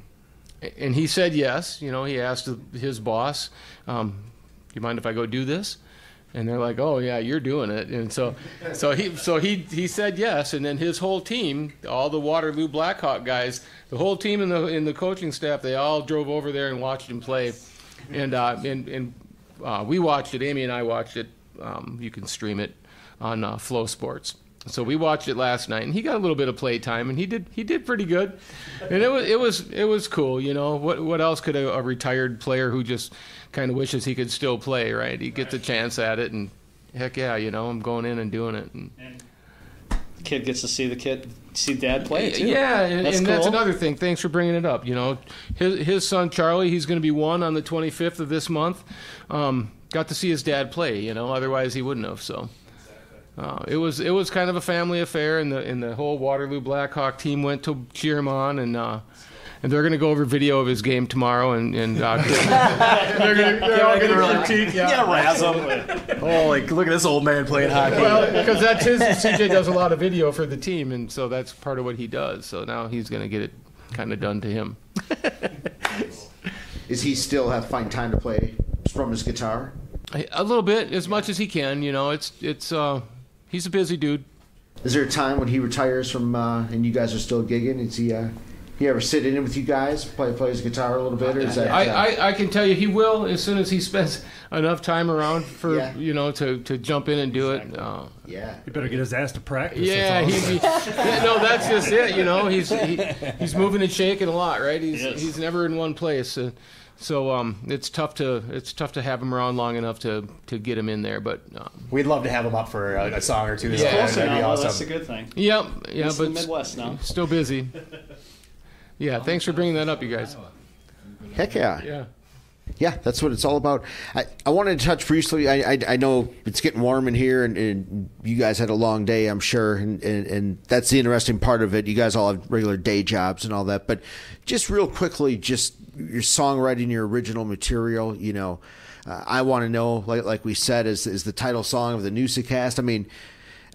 he said yes. He asked his boss, "You mind if I go do this?" And they're like, "Oh yeah, you're doing it." And so he said yes. And then his whole team, all the Waterloo Blackhawk guys, the whole team in the coaching staff, they all drove over there and watched him play. And we watched it. Amy and I watched it. You can stream it on Flow Sports. So we watched it last night, and he got a little bit of play time, and he did pretty good. And it was cool. What else could a retired player who just kind of wishes he could still play, right? He gets a chance at it, and heck yeah, I'm going in and doing it. And
the kid gets to see dad play too.
Yeah, and
cool.
That's another thing. Thanks for bringing it up. His son Charlie, he's going to be 1 on the 25th of this month. Got to see his dad play. Otherwise he wouldn't have. So. It was kind of a family affair, and the whole Waterloo Blackhawk team went to cheer him on, and they're going to go over video of his game tomorrow, and they're all going to critique.
Yeah, razz him. Oh, look at this old man playing hockey.
Well, because that's his. CJ does a lot of video for the team, and so that's part of what he does. So now he's going to get it kind of done to him.
Is he still find time to play from his guitar?
A little bit, as much as he can. He's a busy dude.
Is there a time when he retires from and you guys are still gigging? Is he ever sit in with you guys, play his guitar a little bit, or is that?
I can tell you he will as soon as he spends enough time around for to jump in and do it.
Yeah,
he better get his ass to practice.
Yeah, that's just it. He's moving and shaking a lot, right? He's never in one place. So it's tough to have him around long enough to get him in there, but
we'd love to have him up for a song or two.
He's closer now, awesome. That's a good thing.
Yeah,
he's
but
in the Midwest now.
Still busy. Yeah, thanks for bringing that up, you guys.
Heck yeah.
Yeah.
Yeah, that's what it's all about. I wanted to touch briefly. I know it's getting warm in here, and you guys had a long day, I'm sure, and that's the interesting part of it. You guys all have regular day jobs and all that, but just real quickly, just your songwriting, your original material. I want to know, like we said, is the title song of the Newsa-Cast. I mean,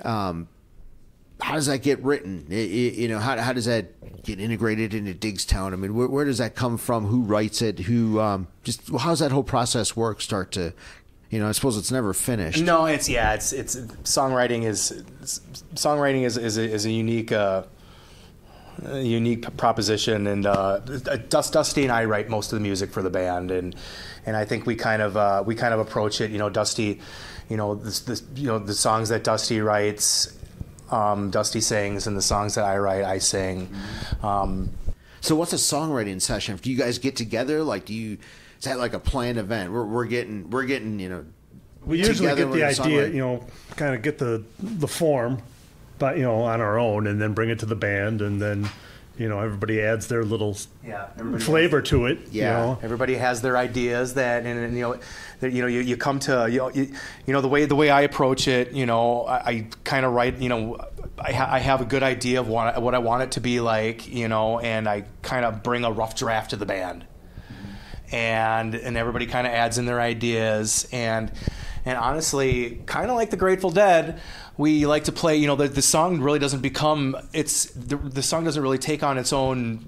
how does that get written? How does that get integrated into Diggstown? I mean, where does that come from? Who writes it? How's that whole process work? Start to, I suppose it's never finished.
No, it's songwriting is a unique proposition, and Dusty and I write most of the music for the band, and I think we kind of approach it. Dusty, the songs that Dusty writes. Dusty sings, and the songs that I write, I sing.
So what's a songwriting session? Do you guys get together? Is that like a planned event? We're getting
we usually get the idea, kind of get the form, but on our own, and then bring it to the band, and then everybody adds their little flavor to it.
Yeah,
everybody has their ideas and you come to the way I approach it. I kind of write. I have a good idea of what I want it to be like. And I kind of bring a rough draft to the band, and everybody kind of adds in their ideas. And honestly, kind of like the Grateful Dead, we like to play. The song really doesn't become the song doesn't really take on its own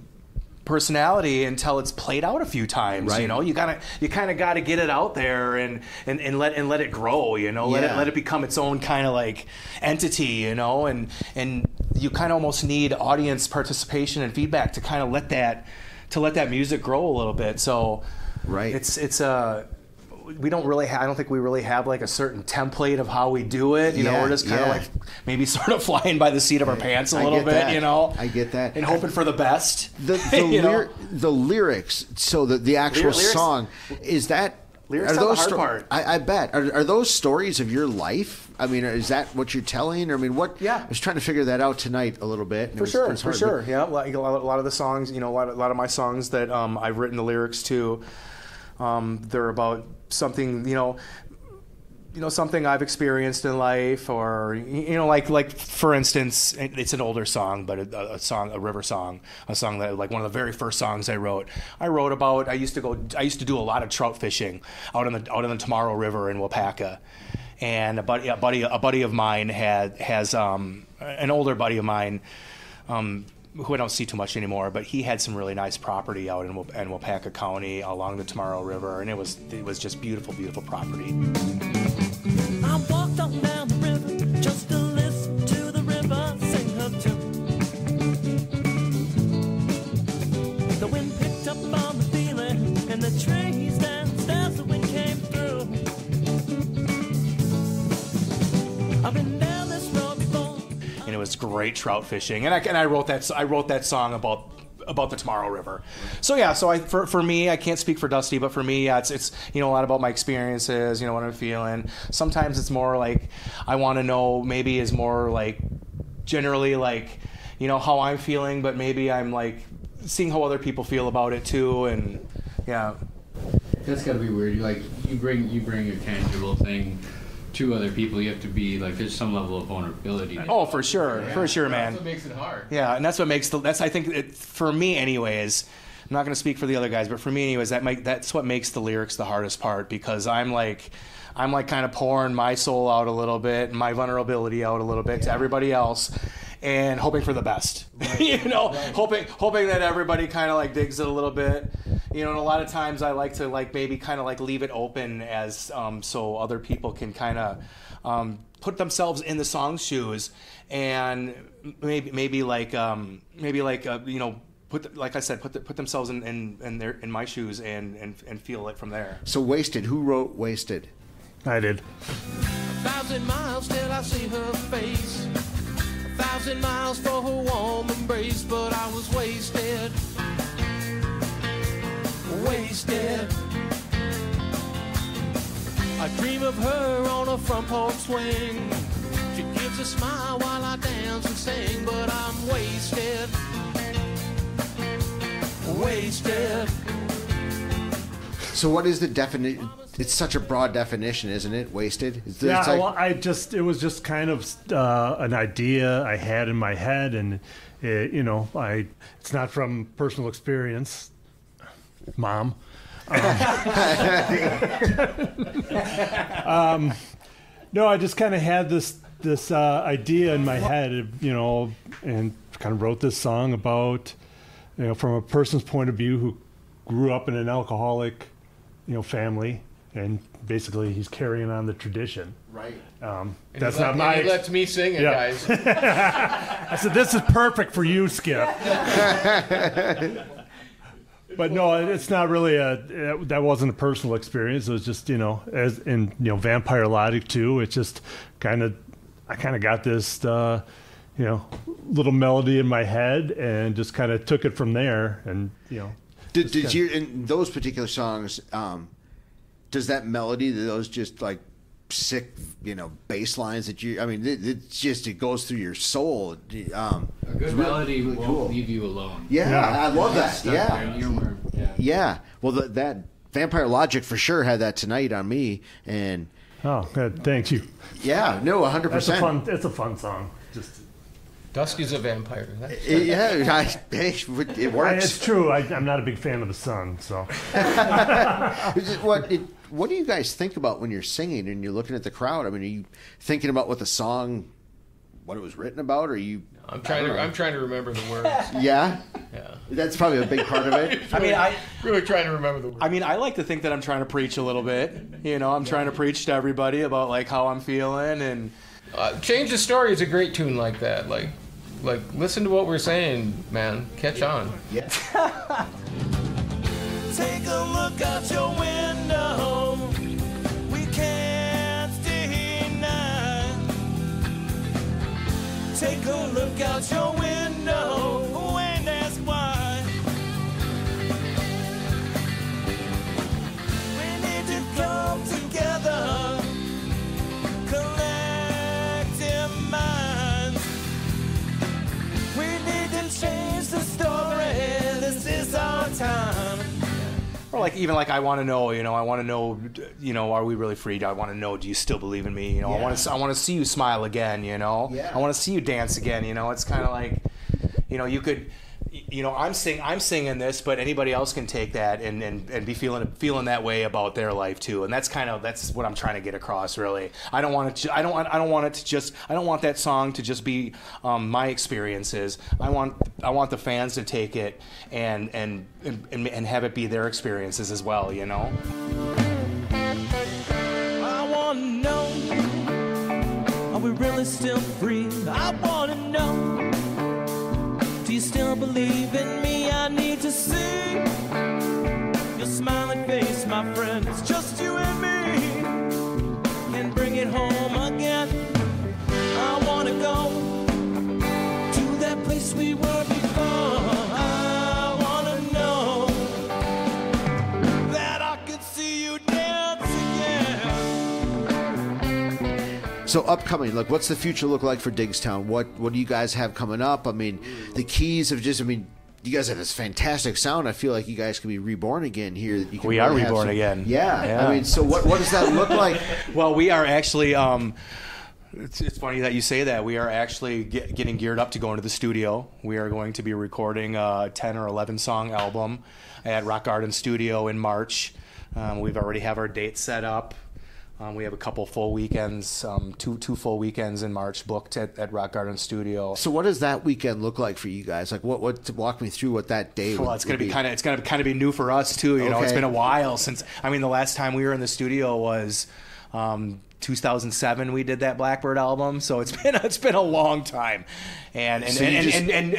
personality until it's played out a few times.
Right.
You kind of got to get it out there and let it grow. Let it become its own kind of like entity. And you kind of almost need audience participation and feedback to kind of let that music grow a little bit. So
right,
we don't really I don't think we really have like a certain template of how we do it. We're just kind of like maybe sort of flying by the seat of our pants a little bit.
I get that.
And hoping for the best.
The lyrics, so the actual song, is that...
Lyrics are the hard part.
I bet. Are those stories of your life? I mean, is that what you're telling? I mean, what...
Yeah.
I was trying to figure that out tonight a little bit.
For sure. Yeah, like a lot of the songs, a lot of my songs that I've written the lyrics to, they're about something, something I've experienced in life, or like for instance, it's an older song, but a river song, a song that like one of the very first songs I wrote about. I used to do a lot of trout fishing out in the Tomorrow River in Wapaka, and a buddy of mine has an older buddy of mine. Who I don't see too much anymore, but he had some really nice property out in Wapaka County along the Tomorrow River, and it was just beautiful, beautiful property.
I walked on down the river just to listen to the river sing her tune. The wind picked up on the feeling, and the trees danced as the wind came through. I've been down this road before.
And it was great trout fishing, and I wrote that song about the Tomorrow River. So yeah, for me, I can't speak for Dusty, but for me, yeah, it's a lot about my experiences, what I'm feeling. Sometimes it's more like I want to know, maybe is more like generally like how I'm feeling, but maybe I'm like seeing how other people feel about it too, and yeah.
That's gotta be weird. You bring a tangible thing to other people. You have to be like, there's some level of vulnerability there.
Oh, for sure, man.
That's what makes it hard.
Yeah, and that's what makes I think for me anyways. I'm not going to speak for the other guys, but for me anyways, that's what makes the lyrics the hardest part, because I'm like kind of pouring my soul out a little bit, and my vulnerability out a little bit to everybody else, and hoping for the best. Right. Hoping that everybody kind of like digs it a little bit. And a lot of times I like to like maybe kind of like leave it open as so other people can kind of put themselves in the song's shoes, and maybe like put themselves in my shoes and feel it from there.
So Wasted, who wrote Wasted?
I did.
1,000 miles till I see her face. 1,000 miles for her warm embrace, but I was wasted. I dream of her on a front porch swing. She gives a smile while I dance and sing, but I'm wasted.
So what is the definition? It's such a broad definition, isn't it? Wasted? It's
yeah, well, it was just kind of an idea I had in my head, and it's not from personal experience. Mom. No, I just kind of had this idea in my head, and kind of wrote this song about, from a person's point of view who grew up in an alcoholic, family, and basically he's carrying on the tradition.
Right.
That's not my.
He lets me sing it, guys.
I said, "This is perfect for you, Skip." But no, it's not really that wasn't a personal experience. It was just, as in, Vampire Logic too. It's just I kind of got this, little melody in my head, and just kind of took it from there. And,
Did you, in those particular songs, does that melody, those just like sick, bass lines that it goes through your soul.
A good melody won't leave you alone.
Yeah, I love that. Yeah. Well, that Vampire Logic for sure had that tonight on me, and
oh, good, thank you.
Yeah, no, 100%.
It's a fun song. Just
Dusty's a vampire.
It works.
It's true. I'm not a big fan of the sun, so.
What do you guys think about when you're singing and you're looking at the crowd? I mean, are you thinking about what it was written about, or are you?
I'm trying to remember the words.
Yeah?
Yeah.
That's probably a big part of it.
Really trying to remember the words.
I like to think that I'm trying to preach a little bit. I'm trying to preach to everybody about like how I'm feeling, and
Change the Story is a great tune like that. Like listen to what we're saying, man. Catch on.
Yeah.
Take a look out your window. We can't deny. Take a look out your window and ask why. We need to come together, collective minds. We need to change the story. This is our time.
like even like I want to know, are we really free? I want to know, do you still believe in me? I want to see you smile again. I want to see you dance again. It's kind of like, you could. I'm singing this, but anybody else can take that and be feeling that way about their life too, and that's what I'm trying to get across. Really, I don't want that song to just be my experiences. I want the fans to take it and have it be their experiences as well. I
want to know, are we really still free? I want to know. Do you still believe in me? I need to see your smiling face, my friend. It's just you and me. And bring it home again. I want to go to that place we were before. I want to know that I could see you dance again.
So upcoming, like, what's the future look like for Diggstown? What do you guys have coming up? I mean, the keys of you guys have this fantastic sound. I feel like you guys can be reborn again here.
We are reborn again.
Yeah. I mean, so what does that look like?
Well, we are actually. It's funny that you say that. We are actually getting geared up to go into the studio. We are going to be recording a 10 or 11 song album at Rock Garden Studio in March. We've already have our dates set up. We have a couple full weekends, two full weekends in March booked at Rock Garden Studio.
So what does that weekend look like for you guys? Like, what walk me through what that day?
Well, it's going to be new for us too. It's been a while since. I mean, the last time we were in the studio was 2007. We did that Blackbird album, so it's been a long time. And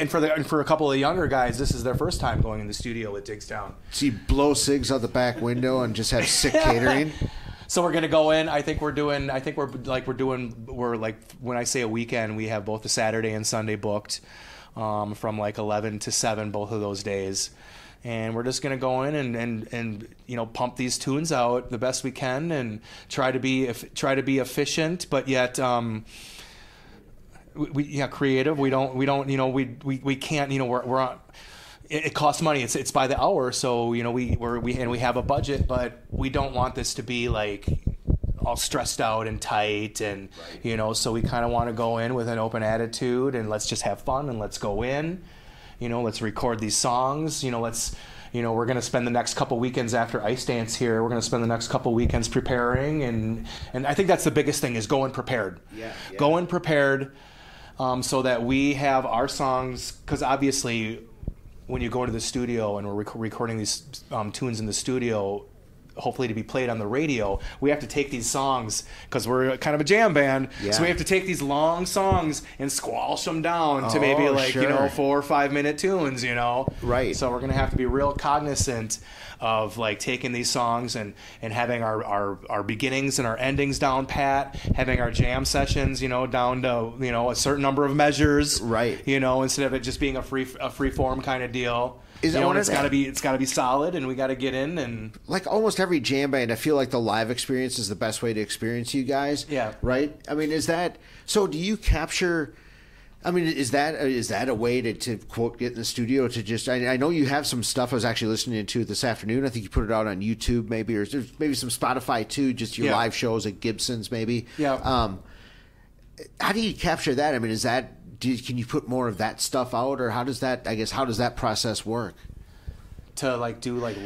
for a couple of younger guys, this is their first time going in the studio with Diggstown.
So you blow cigs out the back window and just have sick catering.
So we're gonna go in. When I say a weekend, we have both the Saturday and Sunday booked, from like 11 to 7, both of those days, and we're just gonna go in and pump these tunes out the best we can and try to be efficient, but yet creative. We can't. We're on. It costs money. It's by the hour, so we have a budget, but we don't want this to be like all stressed out and tight, and so we kind of want to go in with an open attitude and let's just have fun and let's go in, let's record these songs, we're going to spend the next couple weekends after Ice Dance here. We're going to spend the next couple weekends preparing, and I think that's the biggest thing is going prepared. Going prepared, so that we have our songs, because obviously, when you go into the studio and we're recording these tunes in the studio, hopefully to be played on the radio, we have to take these songs, because we're kind of a jam band, so we have to take these long songs and squash them down to maybe 4 or 5 minute tunes,
Right.
So we're going to have to be real cognizant of like taking these songs and having our beginnings and our endings down pat, having our jam sessions, down to, a certain number of measures.
Right.
Instead of it just being a free form kind of deal. It's got to be solid, and we got to get in, and
like almost every jam band, I feel like the live experience is the best way to experience you guys.
Yeah.
Right. I mean, is that so? Do you capture? I mean, is that a way to quote get in the studio to just? I know you have some stuff. I was actually listening to it this afternoon. I think you put it out on YouTube, maybe, or maybe some Spotify too. Just your live shows at Gibson's, maybe.
Yeah.
How do you capture that? I mean, can you put more of that stuff out, or how does that process work?
To do live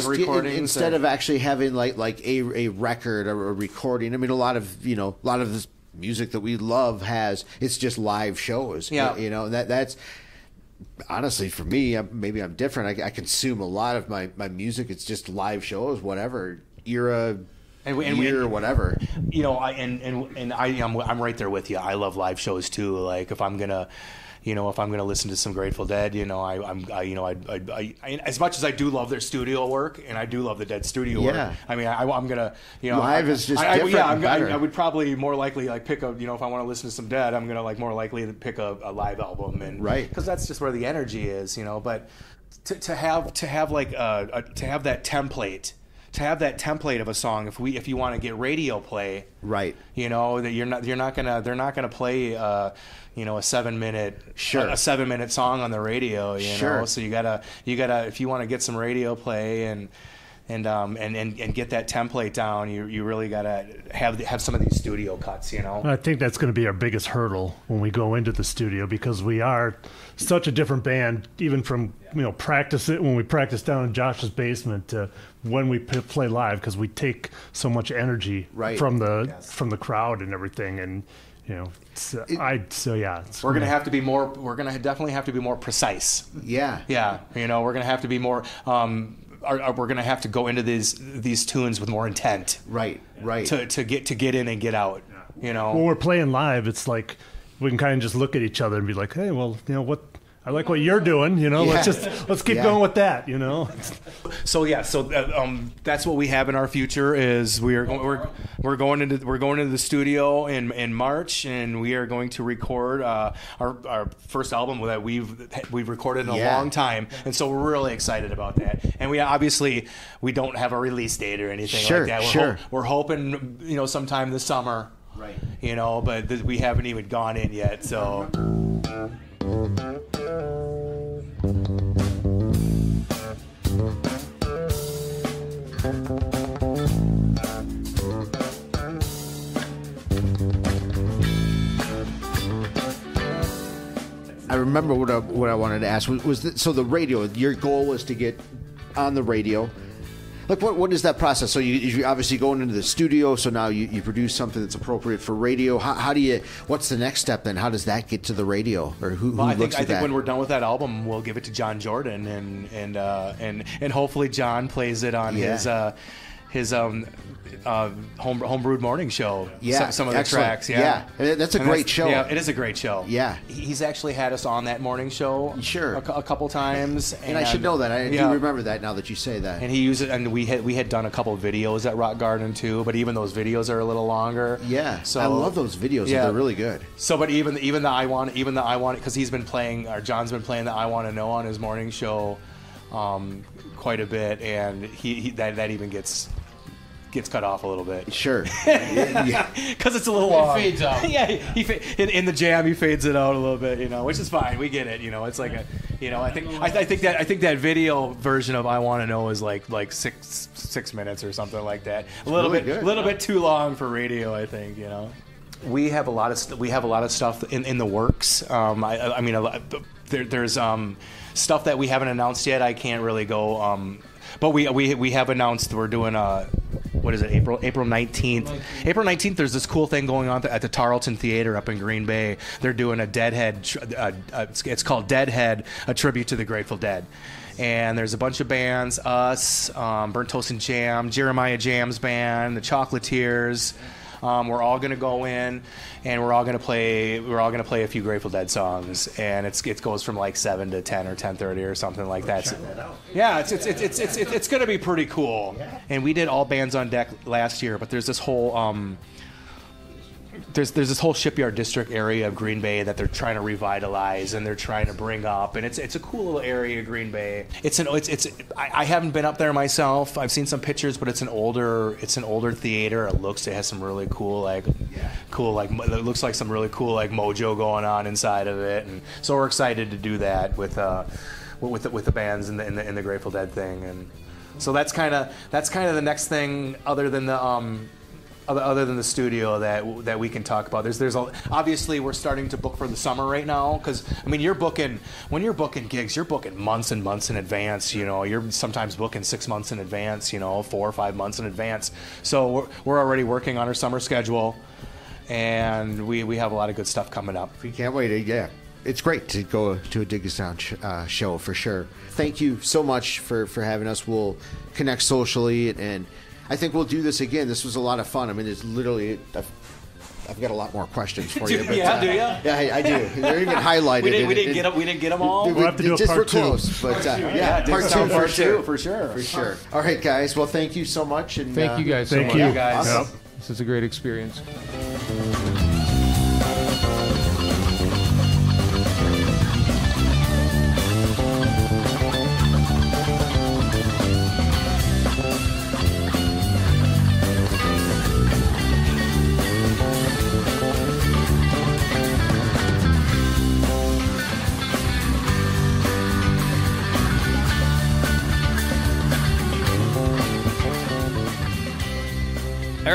recordings
instead of actually having like a record or a recording. I mean, a lot of this music that we love it's just live shows. That's honestly for me. Maybe I'm different. I consume a lot of my music. It's just live shows, whatever era. Year or whatever,
I'm right there with you. I love live shows too. Like if I'm gonna listen to some Grateful Dead, I as much as I do love their studio work, and I do love the Dead studio work. I mean, I'm gonna,
live is just different.
I would probably more likely like pick if I want to listen to some Dead, I'm gonna like more likely to pick a live album, and
right,
because that's just where the energy is, But to have that template. that template of a song, if you want to get radio play,
right?
You know, that they're not gonna play a 7-minute
sure
a 7-minute song on the radio, you know. So you gotta if you want to get some radio play and get that template down, you really gotta have some of these studio cuts, you know.
I think that's going to be our biggest hurdle when we go into the studio, because we are such a different band, even from practice it when we practice down in Josh's basement to when we play live, because we take so much energy from the crowd and everything, and we're
gonna have to be more. We're gonna definitely have to be more precise.
Yeah.
We're gonna have to be more. We're going to have to go into these tunes with more intent,
right,
to get in and get out. You know,
when we're playing live, it's like we can kind of just look at each other and be like, hey, well, what I like what you're doing. Let's keep going with that.
So that's what we have in our future. Is we're going into the studio in March, and we are going to record our first album that we've recorded in a long time, and so we're really excited about that. And we don't have a release date or anything like that. We're hoping sometime this summer,
right?
But we haven't even gone in yet. So.
I remember what I wanted to ask so the radio. Your goal was to get on the radio. Like what is that process? So you obviously going into the studio. So now you produce something that's appropriate for radio. How do you? What's the next step then? How does that get to the radio? Or who looks at that?
I think when we're done with that album, we'll give it to John Jordan, and hopefully John plays it on his homebrewed morning show.
Yeah,
some of the tracks.
Yeah, that's a great show.
Yeah, it is a great show.
Yeah,
he's actually had us on that morning show.
Sure,
a couple times.
And I should know that. I do remember that now that you say that.
And he used it, and we had done a couple of videos at Rock Garden too. But even those videos are a little longer.
Yeah,
so
I love those videos. Yeah. They're really good.
So, but even the I want, because he's been playing, or John's been playing the I Want to Know on his morning show, quite a bit, and he that even gets cut off a little bit.
Sure.
Because it's a little long.
It fades out.
Yeah, in the jam he fades it out a little bit, which is fine. We get it. It's like I think that video version of I Want to Know is like 6 minutes or something like that. A little bit too long for radio, I think. We have a lot of stuff in the works. There's stuff that we haven't announced yet. I can't really go. But we have announced we're doing what is it, April 19th. April 19th, there's this cool thing going on at the Tarleton Theater up in Green Bay. They're doing a Deadhead, it's called Deadhead, a tribute to the Grateful Dead. And there's a bunch of bands, us, Burnt Toast and Jam, Jeremiah Jam's band, the Chocolatiers. We're all going to go in, and we're all going to play a few Grateful Dead songs, and it goes from like 7 to 10 or 10:30 or something like that. So, yeah, it's going to be pretty cool. Yeah. And we did all bands on deck last year, but there's this whole there's this whole Shipyard District area of Green Bay that they're trying to revitalize and they're trying to bring up, and it's a cool little area of Green Bay. I haven't been up there myself. I've seen some pictures, but it's an older theater. It has some really cool it looks like some really cool mojo going on inside of it, and so we're excited to do that with the bands and the Grateful Dead thing, and so that's kind of the next thing other than the studio that we can talk about. Obviously we're starting to book for the summer right now, because when you're booking gigs, you're booking months and months in advance. You're sometimes booking 6 months in advance, 4 or 5 months in advance. So we're already working on our summer schedule, and we have a lot of good stuff coming up.
We can't wait. Yeah, it's great to go to a Diggstown show for sure. Thank you so much for having us. We'll connect socially, and I think we'll do this again. This was a lot of fun. I mean, it's literally, I've got a lot more questions for you. But,
do you?
Yeah, I do. They're even highlighted.
We didn't get them all.
We'll have to do a part two.
Close, but
part two for sure.
All right, guys. Well, thank you so much. And
thank you guys so much.
Thank you
guys.
Awesome.
Yep.
This is a great experience.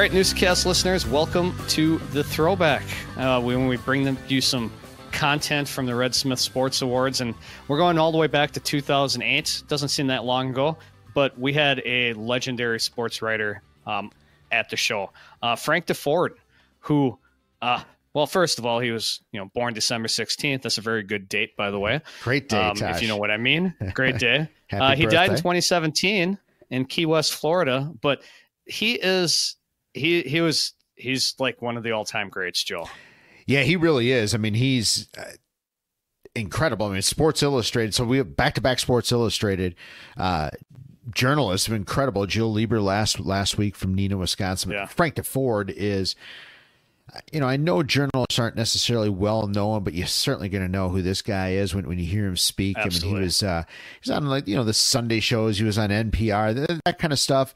right, Newsa-Cast listeners, welcome to the Throwback. When we bring you some content from the Red Smith Sports Awards, and we're going all the way back to 2008. Doesn't seem that long ago, but we had a legendary sports writer at the show, Frank Deford, who, well, first of all, he was born December 16th. That's a very good date, by the way.
Great day, Tosh.
if you know what I mean. Great day.
Happy
he died in
birthday.
2017 in Key West, Florida, but he's like one of the all-time greats, Joe.
Yeah, he really is. I mean, he's incredible. I mean, Sports Illustrated. So we have back-to-back Sports Illustrated journalists, incredible. Jill Lieber last week from Neenah, Wisconsin.
Yeah.
Frank Deford is, I know journalists aren't necessarily well known, but you're certainly going to know who this guy is when you hear him speak.
Absolutely.
I mean, he was on the Sunday shows. He was on NPR, that kind of stuff.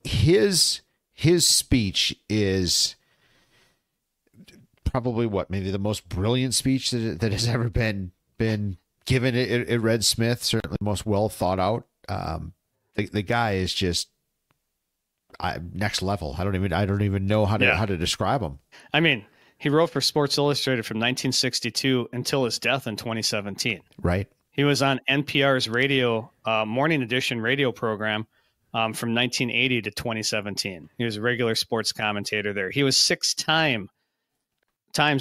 His speech is probably maybe the most brilliant speech that has ever been given at Red Smith. Certainly most well thought out. The guy is just next level. I don't even know how to describe him.
I mean, he wrote for Sports Illustrated from 1962 until his death in 2017.
Right.
He was on NPR's radio morning edition radio program from 1980 to 2017. He was a regular sports commentator there. He was 6 times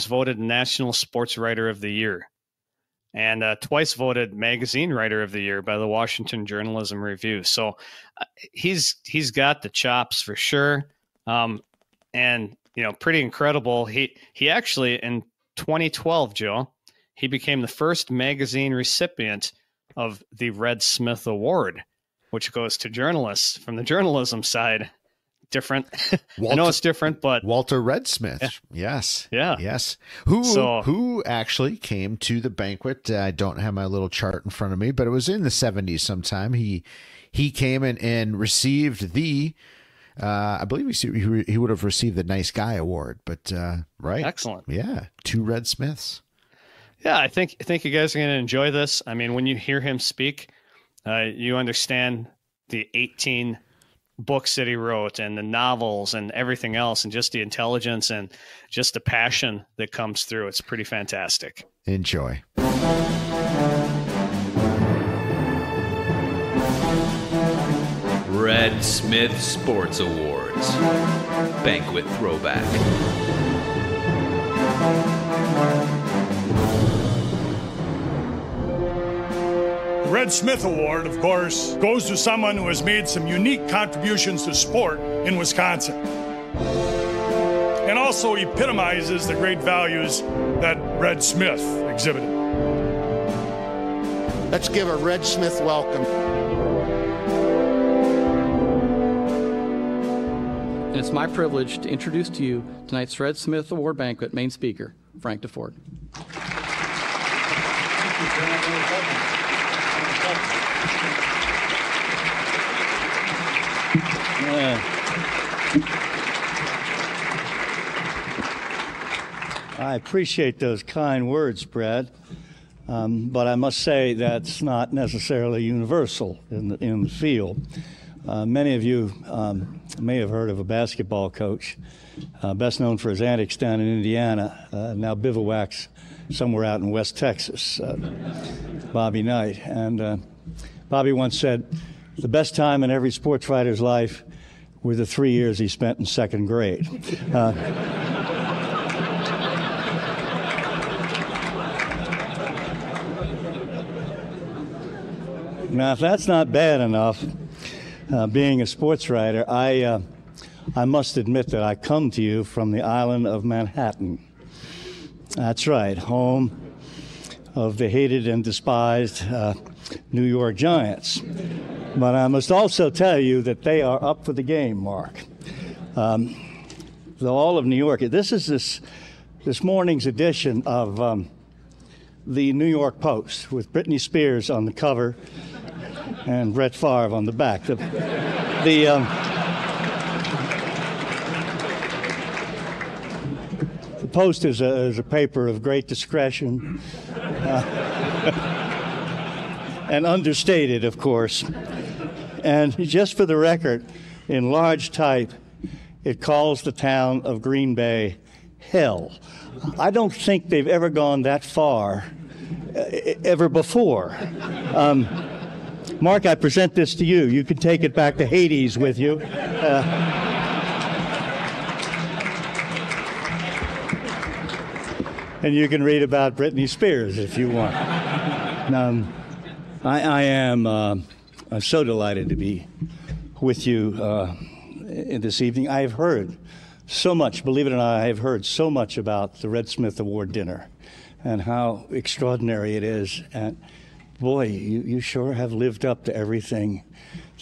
voted National Sports Writer of the Year, and twice voted Magazine Writer of the Year by the Washington Journalism Review. So he's got the chops for sure, and pretty incredible. He actually in 2012, Joe, he became the first magazine recipient of the Red Smith Award, which goes to journalists from the journalism side. Different. I know it's different, but
Walter Red Smith.
Yeah.
Yes.
Yeah.
Yes. Who actually came to the banquet? I don't have my little chart in front of me, but it was in the 70s sometime. He came and received the I believe he would have received the Nice Guy Award, but right.
Excellent.
Yeah. 2 Red Smiths.
Yeah, I think you guys are going to enjoy this. I mean, when you hear him speak, you understand the 18 books that he wrote and the novels and everything else, and just the intelligence and just the passion that comes through. It's pretty fantastic.
Enjoy.
Red Smith Sports Awards. Banquet Throwback.
The Red Smith Award, of course, goes to someone who has made some unique contributions to sport in Wisconsin, and also epitomizes the great values that Red Smith exhibited.
Let's give a Red Smith welcome.
And it's my privilege to introduce to you tonight's Red Smith Award Banquet main speaker, Frank Deford.
I appreciate those kind words, Brad, but I must say that's not necessarily universal in the field. Many of you may have heard of a basketball coach, best known for his antics down in Indiana, now bivouacs somewhere out in West Texas, Bobby Knight. And Bobby once said, the best time in every sports writer's life were the 3 years he spent in second grade. Now, if that's not bad enough, being a sports writer, I must admit that I come to you from the island of Manhattan. That's right, home of the hated and despised New York Giants. But I must also tell you that they are up for the game, Mark. All of New York. This is this morning's edition of the New York Post with Britney Spears on the cover and Brett Favre on the back. The Post is a paper of great discretion and understated, of course. And just for the record, in large type, it calls the town of Green Bay hell. I don't think they've ever gone that far ever before. Mark, I present this to you. You can take it back to Hades with you. And you can read about Britney Spears if you want. I am so delighted to be with you this evening. I have heard so much, believe it or not, I have heard so much about the Red Smith Award dinner and how extraordinary it is. And boy, you sure have lived up to everything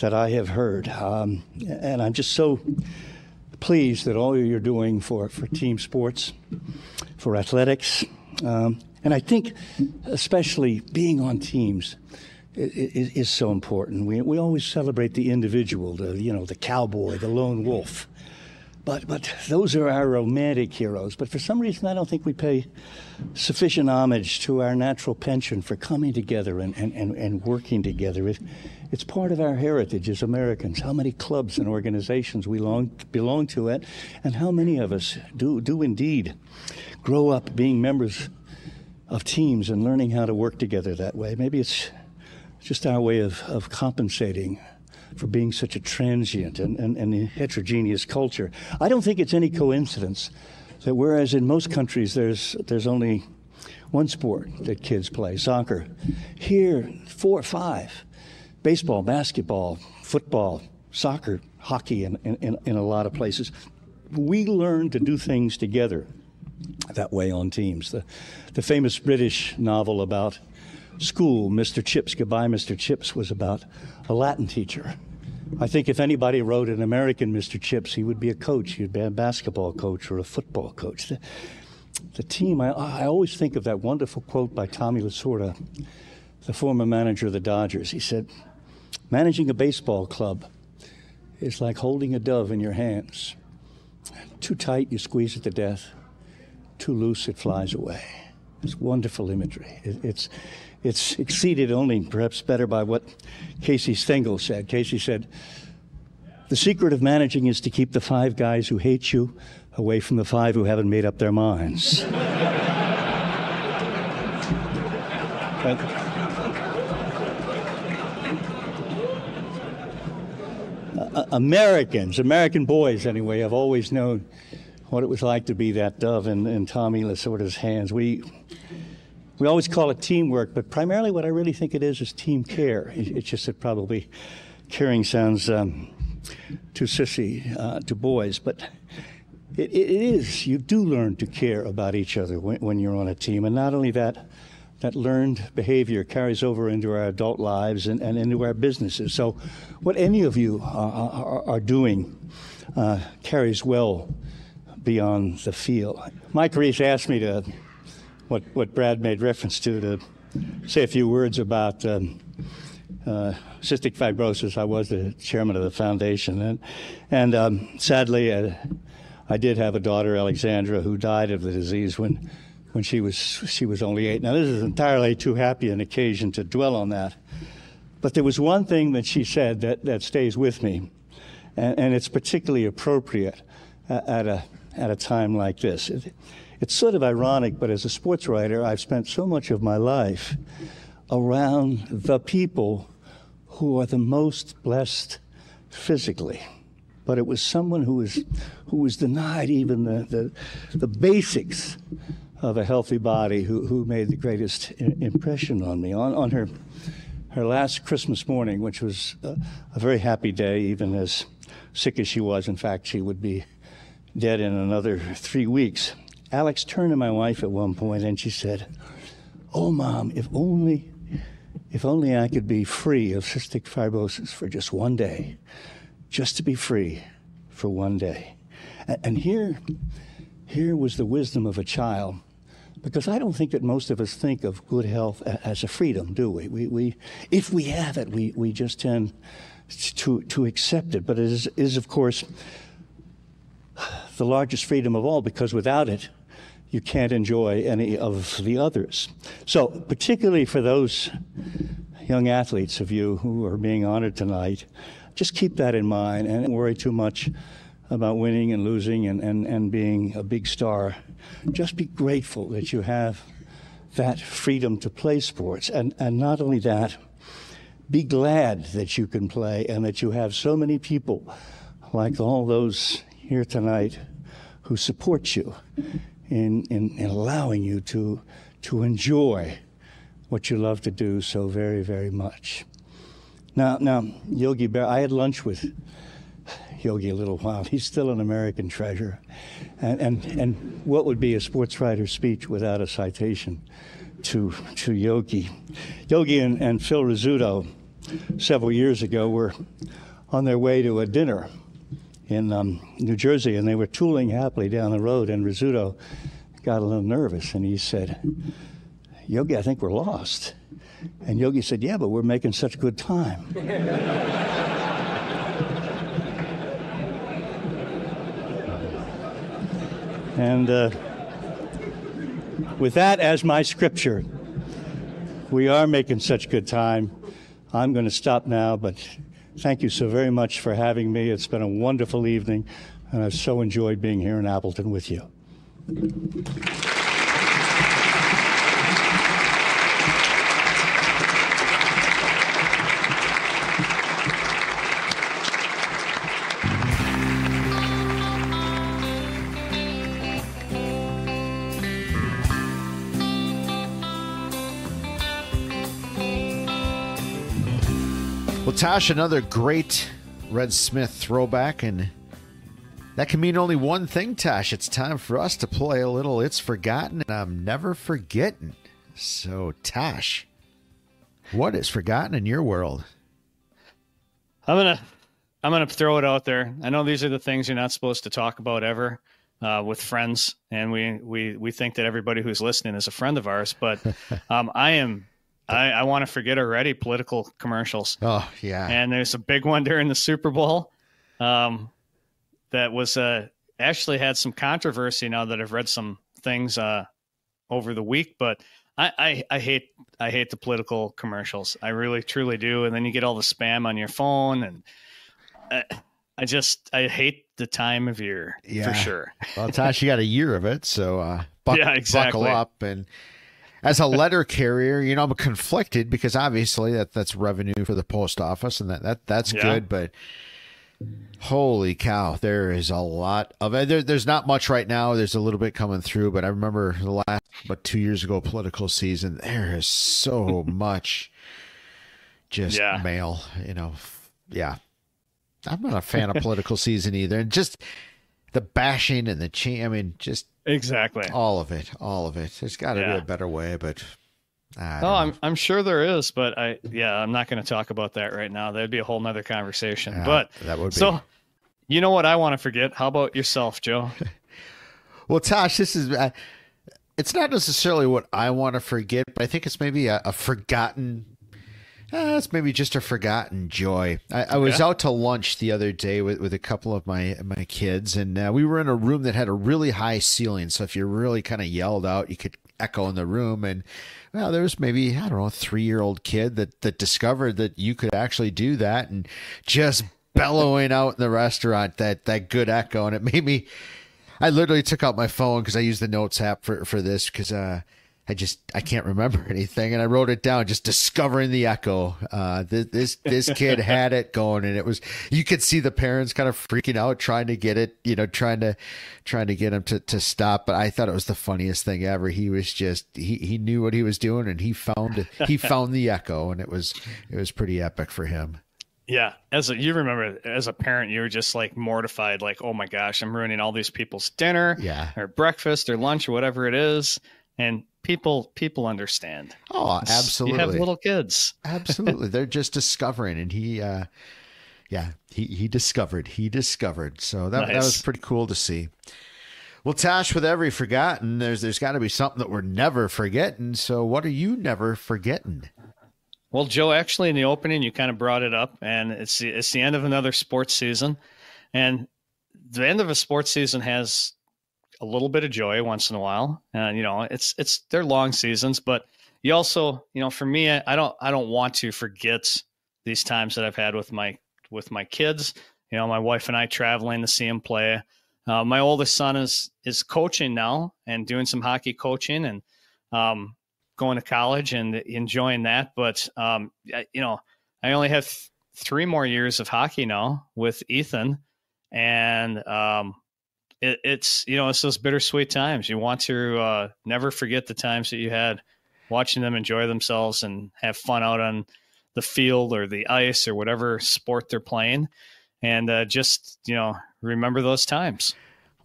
that I have heard. And I'm just so pleased that all you're doing for team sports, for athletics, and I think especially being on teams is so important. We always celebrate the individual, the cowboy, the lone wolf, but those are our romantic heroes. But for some reason, I don't think we pay sufficient homage to our natural penchant for coming together and working together. It's part of our heritage as Americans, how many clubs and organizations we belong to it, and how many of us do indeed grow up being members of teams and learning how to work together that way. Maybe it's just our way of compensating for being such a transient and heterogeneous culture. I don't think it's any coincidence that whereas in most countries there's only one sport that kids play, soccer, here 4 or 5. Baseball, basketball, football, soccer, hockey in a lot of places. We learn to do things together that way on teams. The famous British novel about school, Mr. Chips, Goodbye, Mr. Chips, was about a Latin teacher. I think if anybody wrote an American Mr. Chips, he would be a coach. He'd be a basketball coach or a football coach. The team, I always think of that wonderful quote by Tommy Lasorda, the former manager of the Dodgers. He said, managing a baseball club is like holding a dove in your hands. Too tight, you squeeze it to death. Too loose, it flies away. It's wonderful imagery. It's exceeded only perhaps better by what Casey Stengel said. Casey said, the secret of managing is to keep the 5 guys who hate you away from the 5 who haven't made up their minds. American boys anyway, have always known what it was like to be that dove in Tommy Lasorda's hands. We always call it teamwork, but primarily what I really think it is team care. It's just that probably caring sounds too sissy to boys, but it is. You do learn to care about each other when you're on a team, and not only that learned behavior carries over into our adult lives and into our businesses. So what any of you are doing carries well beyond the field. Mike Reese asked me to, what Brad made reference to say a few words about cystic fibrosis. I was the chairman of the foundation, and sadly, I did have a daughter, Alexandra, who died of the disease when she was only 8. Now, this is entirely too happy an occasion to dwell on that, but there was one thing that she said that stays with me, and it's particularly appropriate at a time like this. It's sort of ironic, but as a sports writer, I've spent so much of my life around the people who are the most blessed physically. But it was someone who was denied even the basics of a healthy body who made the greatest impression on me. On her last Christmas morning, which was a very happy day, even as sick as she was. In fact, she would be dead in another 3 weeks. Alex turned to my wife at one point and she said, "Oh, Mom, if only I could be free of cystic fibrosis for just one day, just to be free for one day." And here was the wisdom of a child, because I don't think that most of us think of good health as a freedom, do we? We if we have it, we just tend to accept it. But it is, of course, the largest freedom of all, because without it, you can't enjoy any of the others. So particularly for those young athletes of you who are being honored tonight, just keep that in mind and don't worry too much about winning and losing and being a big star. Just be grateful that you have that freedom to play sports. And not only that, be glad that you can play and that you have so many people like all those here tonight who support you in allowing you to enjoy what you love to do so very, very much. Now, Yogi Berra, I had lunch with Yogi a little while. He's still an American treasure. And what would be a sports writer's speech without a citation to Yogi? Yogi and Phil Rizzuto several years ago were on their way to a dinner in New Jersey, and they were tooling happily down the road, and Rizzuto got a little nervous, and he said, "Yogi, I think we're lost." And Yogi said, "Yeah, but we're making such good time." And with that as my scripture, we are making such good time. I'm going to stop now, but thank you so very much for having me. It's been a wonderful evening, and I've so enjoyed being here in Appleton with you.
Well, Tosh, another great Red Smith throwback, and that can mean only one thing, Tosh. It's time for us to play a little It's Forgotten, and I'm Never Forgetting. So, Tosh, what is forgotten in your world?
I'm gonna throw it out there. I know these are the things you're not supposed to talk about ever with friends, and we think that everybody who's listening is a friend of ours, but I want to forget already political commercials.
Oh, yeah.
And there's a big one during the Super Bowl that was actually had some controversy now that I've read some things over the week. But I hate the political commercials. I really, truly do. And then you get all the spam on your phone. And I hate the time of year for sure.
Well, Tosh, you got a year of it. So
exactly.
buckle up. And as a letter carrier, I'm conflicted because obviously that's revenue for the post office, and that's good. But holy cow, there is a lot of it. There's not much right now. There's a little bit coming through, but I remember the last, 2 years ago, political season. There is so much just mail. Yeah, I'm not a fan of political season either, and just the bashing and the just.
Exactly.
All of it. There's got to be a better way, but
I'm sure there is, but I'm not going to talk about that right now. That'd be a whole nother conversation. But
that would be.
So, you know what I want to forget? How about yourself, Joe?
Well, Tosh, this is it's not necessarily what I want to forget, but I think it's maybe a forgotten. It's maybe just a forgotten joy. I was out to lunch the other day with a couple of my kids, and we were in a room that had a really high ceiling. So if you really kind of yelled out, you could echo in the room. And there was maybe, I don't know, a 3-year-old kid that discovered that you could actually do that, and just bellowing out in the restaurant that good echo. And it made me, I literally took out my phone because I use the notes app for this because I can't remember anything, and I wrote it down, just discovering the echo. This kid had it going, and it was, you could see the parents kind of freaking out, trying to get it, trying to get him to stop. But I thought it was the funniest thing ever. He was just, he knew what he was doing, and he found the echo, and it was pretty epic for him.
Yeah. You remember as a parent, you were just like mortified, like, oh my gosh, I'm ruining all these people's dinner or breakfast or lunch or whatever it is. And people understand.
Oh, absolutely.
You have little kids.
Absolutely. They're just discovering, and he discovered. So that was pretty cool to see. Well, Tosh, with every forgotten, there's got to be something that we're never forgetting. So what are you never forgetting?
Well, Joe, actually in the opening, you kind of brought it up, and it's the end of another sports season, and the end of a sports season has a little bit of joy once in a while. And, they're long seasons, but you also, for me, I don't want to forget these times that I've had with my with my kids. You know, my wife and I traveling to see them play. My oldest son is coaching now and doing some hockey coaching and going to college and enjoying that. But, you know, I only have 3 more years of hockey now with Ethan. And it's, you know, it's those bittersweet times. You want to never forget the times that you had watching them enjoy themselves and have fun out on the field or the ice or whatever sport they're playing. And just, you know, remember those times.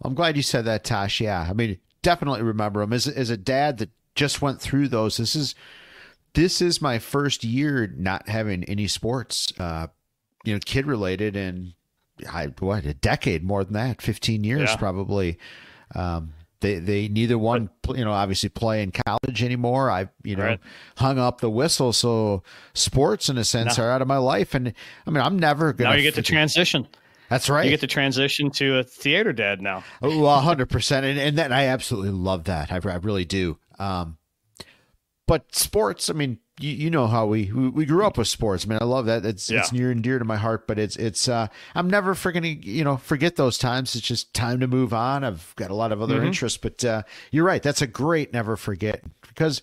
I'm glad you said that, Tosh. Yeah. I mean, definitely remember them. As a dad that just went through those, this is my first year not having any sports, you know, kid related, and a decade more than that, 15 years probably. They neither one, you know, obviously play in college anymore. I've, you know, hung up the whistle. So sports in a sense are out of my life. And I mean, I'm never going to.
Now you get to transition.
That's right.
You get to transition to a theater dad now.
Well, 100%. And that I absolutely love that. I really do. But sports, I mean, you know how we grew up with sports. I mean, I love that. It's near and dear to my heart, but it's I'm never forget those times. It's just time to move on. I've got a lot of other interests, but you're right. That's a great never forget, because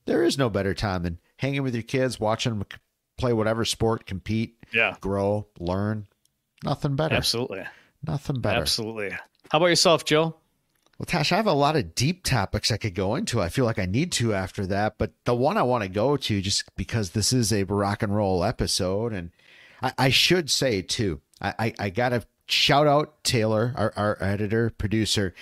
there is no better time than hanging with your kids, watching them play whatever sport, compete, grow, learn. Nothing better.
Absolutely.
Nothing better.
Absolutely. How about yourself, Joe?
Well, Tosh, I have a lot of deep topics I could go into. I feel like I need to after that, but the one I want to go to, just because this is a rock and roll episode, and I should say too, I got to shout out Taylor, our editor, producer.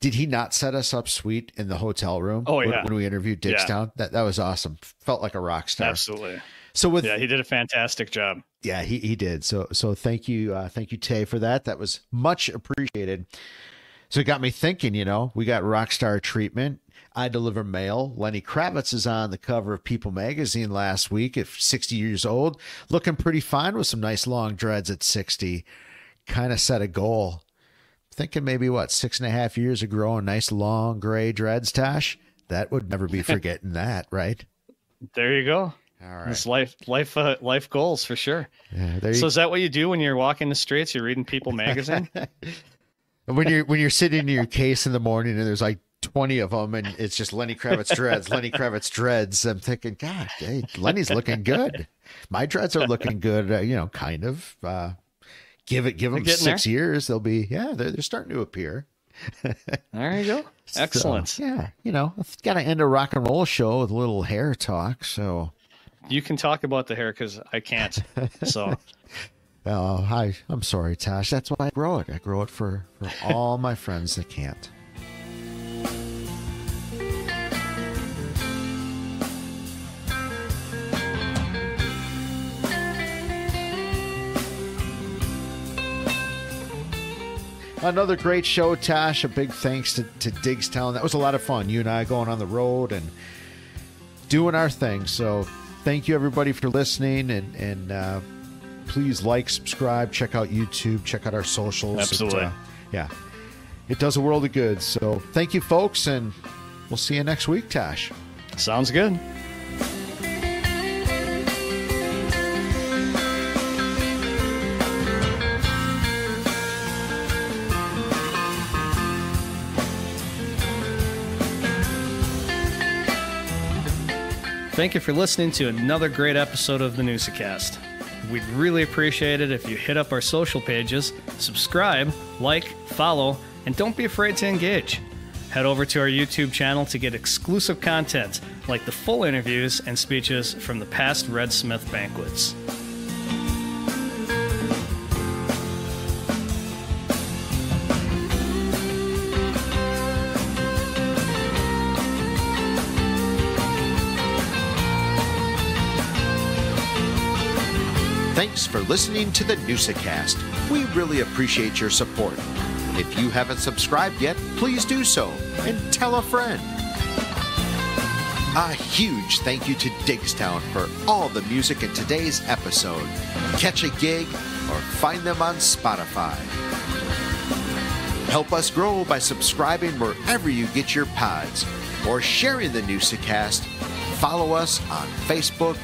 Did he not set us up sweet in the hotel room?
Oh, yeah.
When we interviewed Diggstown? That was awesome. Felt like a rock star.
Absolutely.
So
he did a fantastic job.
Yeah, he did. So thank you, Tay, for that. That was much appreciated. So it got me thinking, you know, we got rock star treatment. I deliver mail. Lenny Kravitz is on the cover of People magazine last week at 60 years old, looking pretty fine with some nice long dreads at 60. Kind of set a goal. Thinking maybe 6.5 years of growing nice long gray dreads, Tosh. That would never be forgetting that, right?
There you go.
All right.
It's life goals for sure.
Yeah,
so is that what you do when you're walking the streets? You're reading People magazine?
When you're sitting in your case in the morning and there's like 20 of them and it's just Lenny Kravitz dreads, Lenny Kravitz dreads, I'm thinking, God, hey, Lenny's looking good. My dreads are looking good, you know, kind of. Give them 6 years, they'll be, they're starting to appear.
There you go. Excellent.
So, yeah, you know, I've got to end a rock and roll show with a little hair talk, so.
You can talk about the hair because I can't, so.
Oh, I'm sorry, Tosh. That's why I grow it. I grow it for all my friends that can't. Another great show, Tosh. A big thanks to Diggstown. That was a lot of fun. You and I going on the road and doing our thing. So thank you, everybody, for listening. And please subscribe, check out YouTube, check out our socials.
Absolutely.
It does a world of good. So thank you, folks, and we'll see you next week, Tosh.
Sounds good. Thank you for listening to another great episode of the Newsa-Cast. We'd really appreciate it if you hit up our social pages, subscribe, follow, and don't be afraid to engage. Head over to our YouTube channel to get exclusive content like the full interviews and speeches from the past Red Smith banquets.
Thanks for listening to the Newsa-Cast. We really appreciate your support. If you haven't subscribed yet, please do so and tell a friend. A huge thank you to Diggstown for all the music in today's episode. Catch a gig or find them on Spotify. Help us grow by subscribing wherever you get your pods or sharing the Newsa-Cast. Follow us on Facebook,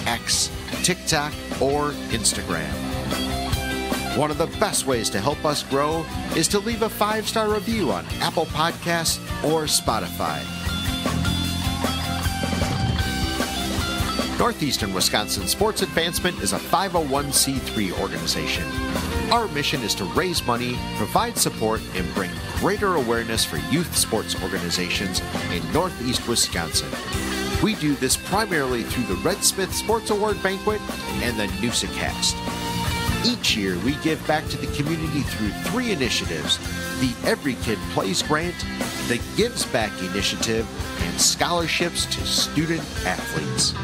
X, TikTok, or Instagram. One of the best ways to help us grow is to leave a 5-star review on Apple Podcasts or Spotify. Northeastern Wisconsin Sports Advancement is a 501c3 organization. Our mission is to raise money, provide support, and bring greater awareness for youth sports organizations in Northeast Wisconsin. We do this primarily through the Red Smith Sports Award Banquet and the Newsa-Cast. Each year, we give back to the community through 3 initiatives: the Every Kid Plays Grant, the Gives Back Initiative, and scholarships to student athletes.